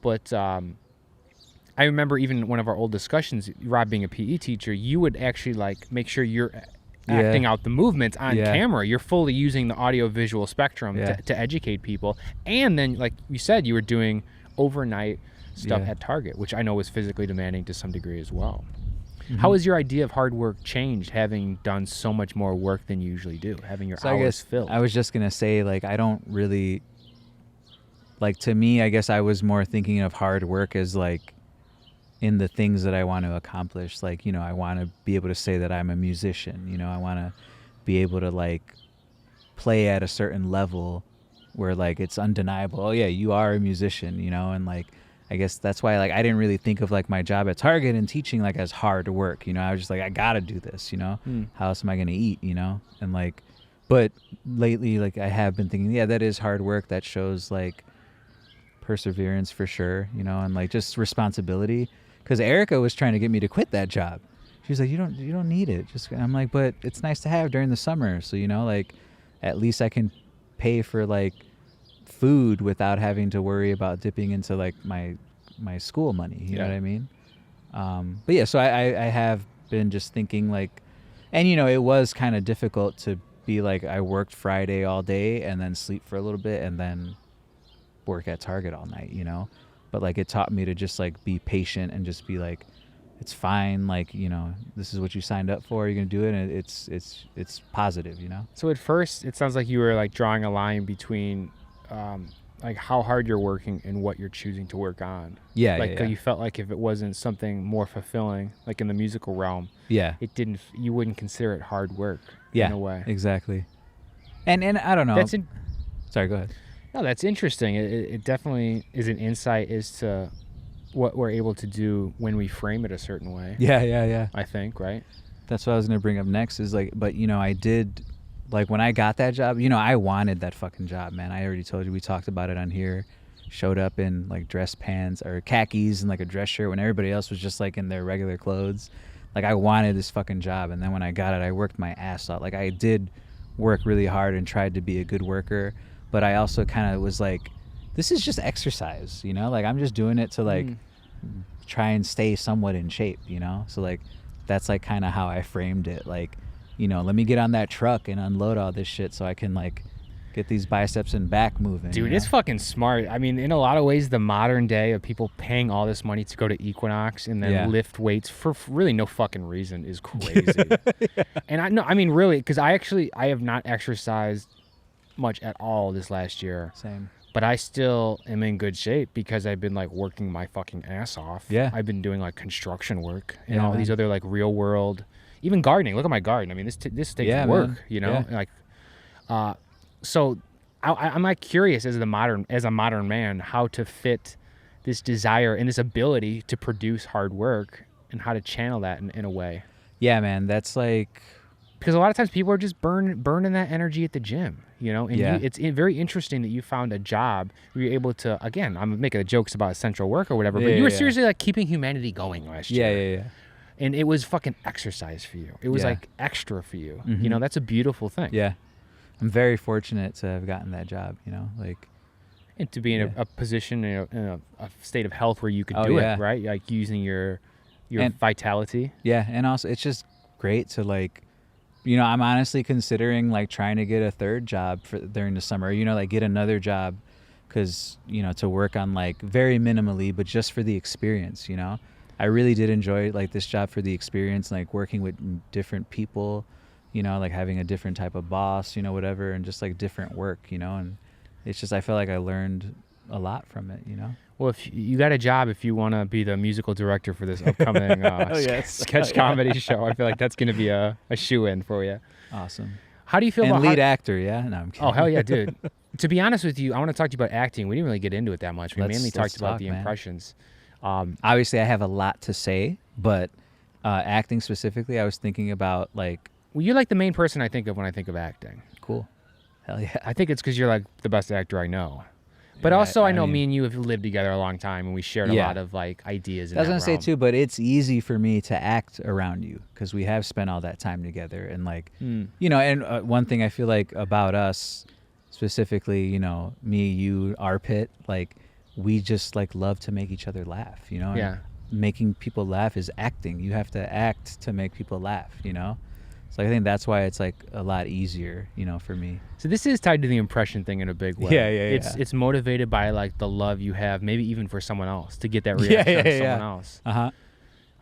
B: But I remember even one of our old discussions, Rob being a PE teacher, you would actually like make sure you're acting out the movements on camera. You're fully using the audio-visual spectrum to educate people. And then, like you said, you were doing overnight stuff at Target, which I know was physically demanding to some degree as well. Mm-hmm. How has your idea of hard work changed, having done so much more work than you usually do, having your hours filled?
A: I was just going to say, like, I don't really... Like, to me, I guess I was more thinking of hard work as, like, in the things that I want to accomplish. Like, I want to be able to say that I'm a musician. I want to be able to, like, play at a certain level where, like, it's undeniable. Oh, yeah, you are a musician, and, like, I guess that's why, like, I didn't really think of, like, my job at Target and teaching, like, as hard work. I was just like, I got to do this, How else am I going to eat, And, like, but lately, like, I have been thinking, that is hard work. That shows, like, perseverance for sure, and like just responsibility. Because Erica was trying to get me to quit that job. She was like, you don't need it. I'm like, but it's nice to have during the summer. So like at least I can pay for like food without having to worry about dipping into like my school money. You know what I mean? But yeah, so I have been just thinking like, and it was kind of difficult to be like I worked Friday all day and then sleep for a little bit and then work at Target all night, but like it taught me to just like be patient and just be like, it's fine, like this is what you signed up for, you're gonna do it, and it's positive.
B: So at first it sounds like you were like drawing a line between like how hard you're working and what you're choosing to work on. You felt like if it wasn't something more fulfilling, like in the musical realm, you wouldn't consider it hard work in a way.
A: Exactly. And I don't know, sorry, go ahead.
B: No, that's interesting. It definitely is an insight as to what we're able to do when we frame it a certain way.
A: Yeah.
B: I think, right?
A: That's what I was going to bring up next is like, but I did like when I got that job, you know, I wanted that fucking job, man. I already told you, we talked about it on here. Showed up in like dress pants or khakis and like a dress shirt when everybody else was just like in their regular clothes. Like I wanted this fucking job, and then when I got it, I worked my ass off. Like I did work really hard and tried to be a good worker, but I also kind of was like, this is just exercise, you know? Like I'm just doing it to like try and stay somewhat in shape, you know? So like that's like kind of how I framed it. Like, you know, let me get on that truck and unload all this shit so I can like get these biceps and back moving.
B: Dude, it's fucking smart. I mean, in a lot of ways, the modern day of people paying all this money to go to Equinox and then lift weights for really no fucking reason is crazy. And I mean, really, because I have not exercised much at all this last year.
A: Same.
B: But I still am in good shape because I've been like working my fucking ass off.
A: Yeah.
B: I've been doing like construction work and all these other like real world, even gardening. Look at my garden. I mean, this takes work, man. You know, like, so I'm like curious as a modern man, how to fit this desire and this ability to produce hard work and how to channel that in a way. Yeah,
A: man. That's like,
B: because a lot of times people are just burning that energy at the gym, you know, and it's very interesting that you found a job where you're able to, again, I'm making jokes about essential work or whatever, but you were seriously like keeping humanity going last year.
A: Yeah.
B: And it was fucking exercise for you. It was like extra for you. You know, that's a beautiful thing.
A: Yeah. I'm very fortunate to have gotten that job, you know, like.
B: And to be in a position, in a state of health where you could do it, right? Like using your vitality.
A: Yeah, and also it's just great to like, you know, I'm honestly considering like trying to get a third job during the summer, you know, like get another job because, you know, to work on like very minimally, but just for the experience, you know. I really did enjoy like this job for the experience, like working with different people, you know, like having a different type of boss, you know, whatever, and just like different work, you know, and it's just, I feel like I learned a lot from it, you know.
B: Well, if you got a job, if you want to be the musical director for this upcoming sketch comedy show, I feel like that's going to be a shoe-in for you.
A: Awesome.
B: How do you feel about
A: lead actor? Yeah, no, I'm kidding.
B: Oh hell yeah, dude. To be honest with you, I want to talk to you about acting. We didn't really get into it that much. We mainly talked about the impressions.
A: Obviously, I have a lot to say, but acting specifically, I was thinking about like.
B: Well, you're like the main person I think of when I think of acting.
A: Cool. Hell yeah.
B: I think it's because you're like the best actor I know. But also, I know me and you have lived together a long time, and we shared a lot of like ideas.
A: I was gonna say too, but it's easy for me to act around you because we have spent all that time together, and like, you know, and one thing I feel like about us specifically, you know, me, you, our pit, like we just like love to make each other laugh, you know.
B: Yeah.
A: And making people laugh is acting. You have to act to make people laugh, you know. So I think that's why it's like a lot easier, you know, for me.
B: So this is tied to the impression thing in a big way.
A: Yeah.
B: It's motivated by like the love you have, maybe even for someone else, to get that reaction from someone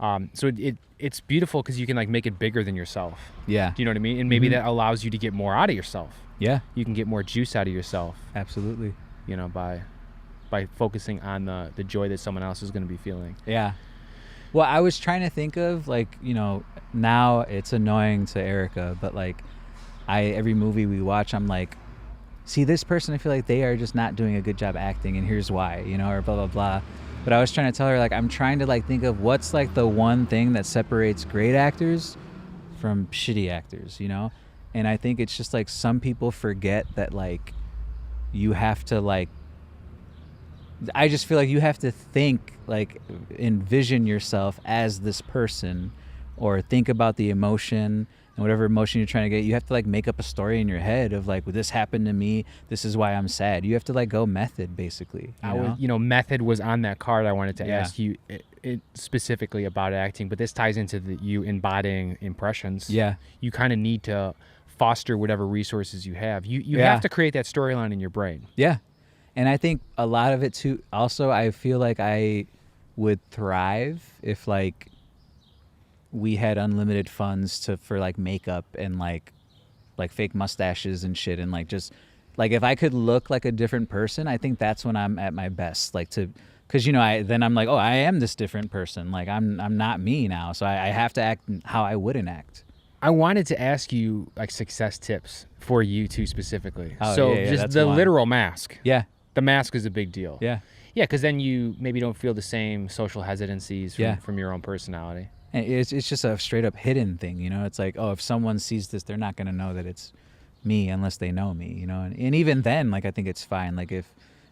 B: else. So it's beautiful because you can like make it bigger than yourself.
A: Yeah.
B: Do you know what I mean? And maybe that allows you to get more out of yourself.
A: Yeah.
B: You can get more juice out of yourself.
A: Absolutely.
B: You know, by focusing on the joy that someone else is going to be feeling.
A: Yeah. Well, I was trying to think of like, you know, now it's annoying to Erica, but like every movie we watch, I'm like, see this person, I feel like they are just not doing a good job acting and here's why, you know, or blah, blah, blah. But I was trying to tell her like, I'm trying to like think of what's like the one thing that separates great actors from shitty actors, you know? And I think it's just like some people forget that like you have to like, I just feel like you have to think, like, envision yourself as this person or think about the emotion and whatever emotion you're trying to get. You have to, like, make up a story in your head of, like, well, this happened to me. This is why I'm sad. You have to, like, go method, basically.
B: Method was on that card. I wanted to ask you specifically about acting, but this ties into you embodying impressions.
A: Yeah.
B: You kind of need to foster whatever resources you have. You have to create that storyline in your brain.
A: Yeah. And I think a lot of it too, also, I feel like I would thrive if like we had unlimited funds for like makeup and like fake mustaches and shit. And like, just like, if I could look like a different person, I think that's when I'm at my best. Like cause you know, then I'm like, oh, I am this different person. Like I'm not me now. So I have to act how I wouldn't act.
B: I wanted to ask you like success tips for you two specifically.
A: Oh,
B: so
A: yeah,
B: just the literal mask.
A: Yeah.
B: The mask is a big deal.
A: Yeah.
B: Yeah, because then you maybe don't feel the same social hesitancies from your own personality.
A: And it's just a straight up hidden thing, you know? It's like, oh, if someone sees this, they're not going to know that it's me unless they know me, you know. And even then, like, I think it's fine. Like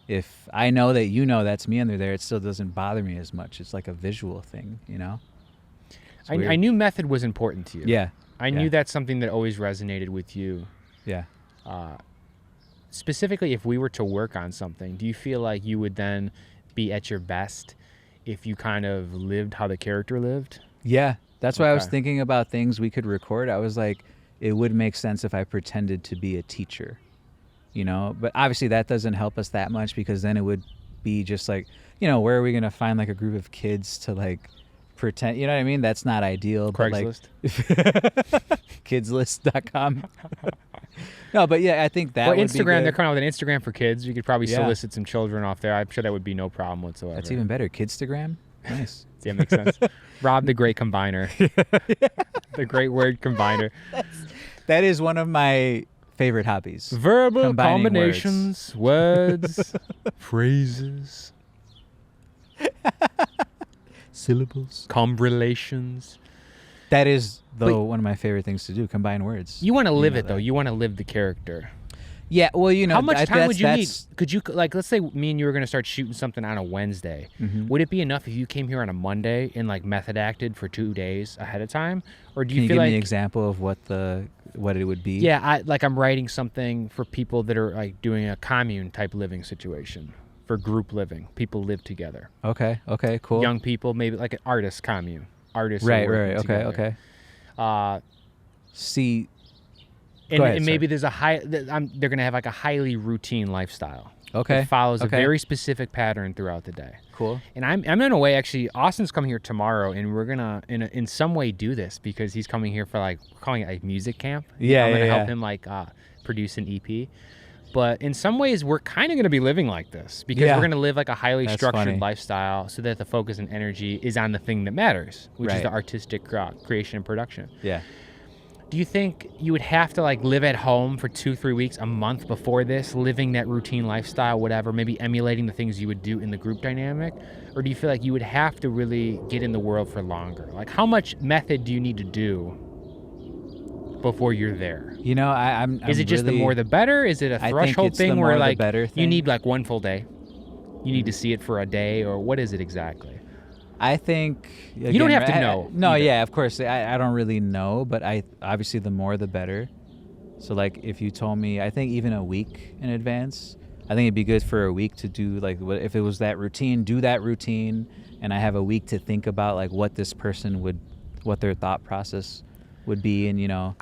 A: if I know that you know that's me and they're there, it still doesn't bother me as much. It's like a visual thing, you know.
B: I knew method was important to you.
A: Yeah.
B: I knew that's something that always resonated with you.
A: Yeah.
B: Specifically, if we were to work on something, do you feel like you would then be at your best if you kind of lived how the character lived?
A: Yeah. That's why I was thinking about things we could record. I was like, it would make sense if I pretended to be a teacher, you know? But obviously that doesn't help us that much, because then it would be just like, you know, where are we going to find like a group of kids to like pretend, you know what I mean? That's not ideal.
B: Craigslist.
A: Kidslist.com. No, but yeah, I think that would
B: Instagram,
A: be good.
B: they're coming out with an Instagram for kids. You could probably solicit some children off there. I'm sure that would be no problem whatsoever.
A: That's even better. Kidstagram? Nice.
B: Yeah, makes sense. Rob the Great Combiner. The great word combiner.
A: That is one of my favorite hobbies.
B: Verbal
A: Combining
B: combinations, words, phrases,
A: syllables,
B: combrilations.
A: That is, one of my favorite things to do, combine words.
B: You want to live it, though. You want to live the character.
A: Yeah, well, you know,
B: how much time would you need? Could you, like, let's say me and you were going to start shooting something on a Wednesday. Mm-hmm. Would it be enough if you came here on a Monday and, like, method acted for 2 days ahead of time? Or do you feel like...
A: Can you give me an example of what it would be?
B: Yeah, I'm writing something for people that are, like, doing a commune-type living situation. For group living. People live together.
A: Okay, cool.
B: Young people, maybe, like an artist commune. Artists
A: right,
B: together.
A: Okay. See...
B: And maybe there's they're going to have like a highly routine lifestyle.
A: Okay.
B: It follows a very specific pattern throughout the day.
A: Cool.
B: And I'm in a way, actually, Austin's coming here tomorrow, and we're going to, in some way, do this because he's coming here for, like, we're calling it like music camp.
A: Yeah,
B: I'm going to help him, like, produce an EP. But in some ways, we're kind of going to be living like this because we're going to live like a highly structured lifestyle so that the focus and energy is on the thing that matters, which is the artistic creation and production.
A: Yeah.
B: Do you think you would have to like live at home for 2-3 weeks, a month before this, living that routine lifestyle, whatever, maybe emulating the things you would do in the group dynamic? Or do you feel like you would have to really get in the world for longer? Like how much method do you need to do before you're there?
A: You know, I'm
B: Is it just
A: really,
B: the more the better? Is it a threshold thing where like you need like one full day? You need to see it for a day, or what is it exactly?
A: I think again,
B: you don't have to know.
A: No,
B: either.
A: Yeah, of course. I don't really know, but I obviously the more the better. So like if you told me, I think even a week in advance, I think it'd be good for a week to do like if it was that routine, do that routine, and I have a week to think about like what this person what their thought process would be, and you know.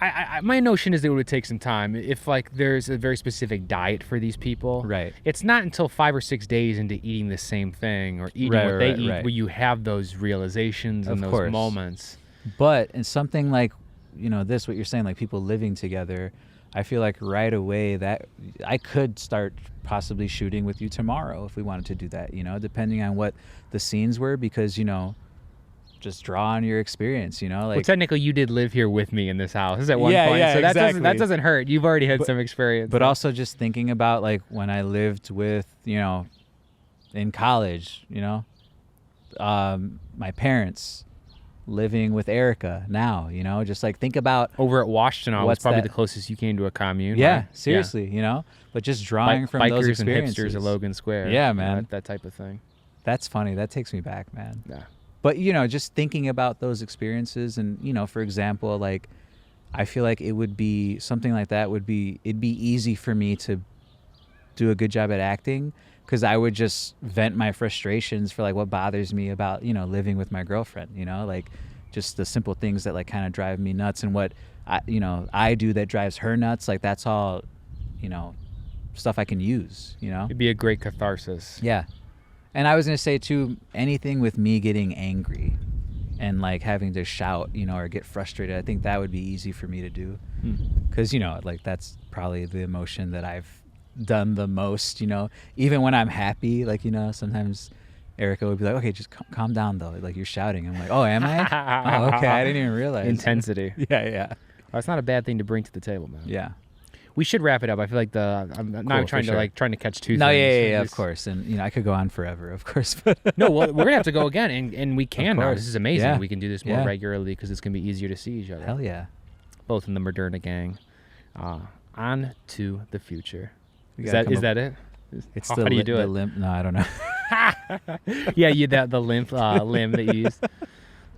B: My notion is that it would take some time. If like there's a very specific diet for these people,
A: right? It's
B: not until 5 or 6 days into eating the same thing or eating what they eat where you have those realizations and those moments.
A: But in something like, you know, what you're saying, like people living together, I feel like right away that I could start possibly shooting with you tomorrow if we wanted to do that, you know, depending on what the scenes were, because, you know, just draw on your experience, you know. Like,
B: well, technically, you did live here with me in this house at one point, so that doesn't hurt. You've already had some experience.
A: But also just thinking about like when I lived with, you know, in college, you know, my parents, living with Erica now, you know, just like think about
B: over at Washtenaw was probably the closest you came to a commune.
A: Yeah,
B: right?
A: Seriously, you know, but just drawing from those experiences.
B: Bikers and hipsters at Logan Square.
A: Yeah, man,
B: that type of thing.
A: That's funny. That takes me back, man.
B: Yeah.
A: But, you know, just thinking about those experiences and, you know, for example, like, I feel like it would be something like that it'd be easy for me to do a good job at acting because I would just vent my frustrations for like what bothers me about, you know, living with my girlfriend, you know, like just the simple things that like kind of drive me nuts and what I do that drives her nuts. Like that's all, you know, stuff I can use, you know.
B: It'd be a great catharsis.
A: Yeah. And I was going to say, too, anything with me getting angry and, like, having to shout, you know, or get frustrated, I think that would be easy for me to do. Because, you know, like, that's probably the emotion that I've done the most, you know. Even when I'm happy, like, you know, sometimes Erica would be like, okay, just calm down, though. Like, you're shouting. I'm like, oh, am I? Oh, okay, I didn't even realize.
B: Intensity.
A: Yeah.
B: Well, that's not a bad thing to bring to the table, man.
A: Yeah.
B: We should wrap it up. I feel like I'm trying to catch two things.
A: No, yeah, of course. And you know, I could go on forever, of course. But
B: no, well, we're gonna have to go again, and we can now. This is amazing.
A: Yeah.
B: We can do this more regularly because it's gonna be easier to see each other.
A: Hell yeah.
B: Both in the Moderna gang. On to the future.
A: We
B: Is
A: gotta come
B: that
A: up-
B: it?
A: It's
B: How
A: the
B: do you
A: li-
B: do
A: the
B: it?
A: limp. No, I don't know.
B: Yeah, the limp limb that you used.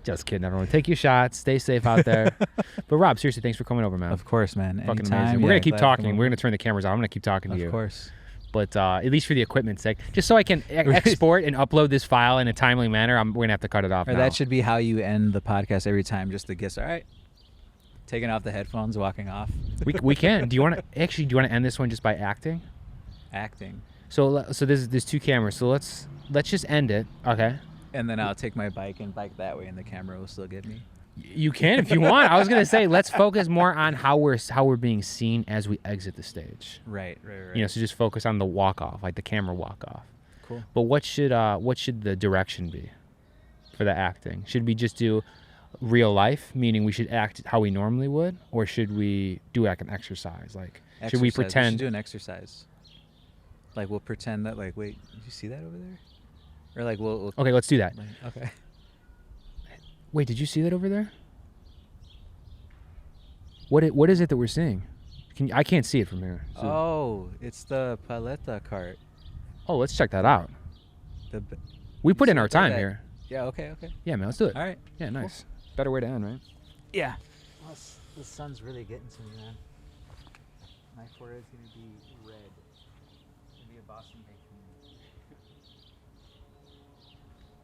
B: Just kidding, everyone. Take your shots. Stay safe out there. But Rob, seriously, thanks for coming over, man.
A: Of course, man.
B: Fucking
A: Anytime.
B: amazing. We're
A: Yeah,
B: gonna keep
A: glad to come
B: talking.
A: over.
B: We're gonna turn the cameras on. I'm gonna keep talking to you.
A: Of course.
B: But at least for the equipment's sake, just so I can export and upload this file in a timely manner, we're gonna have to cut it off.
A: Or
B: now.
A: that should be how you end the podcast every time. Just the guess. All right. Taking off the headphones, walking off.
B: we can. Do you want to end this one just by acting?
A: Acting.
B: So there's two cameras. So let's just end it. Okay.
A: And then I'll take my bike and bike that way, and the camera will still get me.
B: You can if you want. I was gonna say let's focus more on how we're being seen as we exit the stage.
A: Right.
B: You know, so just focus on the walk off, like the camera walk off.
A: Cool.
B: But what should the direction be for the acting? Should we just do real life, meaning we should act how we normally would, or should we do like an exercise? Like should we pretend?
A: We should do an exercise. Like we'll pretend that like, wait, did you see that over there? Or like we'll
B: Okay, let's do that.
A: like, okay.
B: Wait, did you see that over there? What is it that we're seeing? I can't see it from here. So.
A: Oh, it's the paleta cart.
B: Oh, let's check that out.
A: The
B: We put in our
A: look at
B: time
A: that.
B: here.
A: Yeah. Okay.
B: Yeah, man, let's do it.
A: All right.
B: Yeah, nice. Better way to end, right?
A: Yeah. Well, the sun's really getting to me, man. My forehead's gonna be red. It's gonna be a Boston bacon.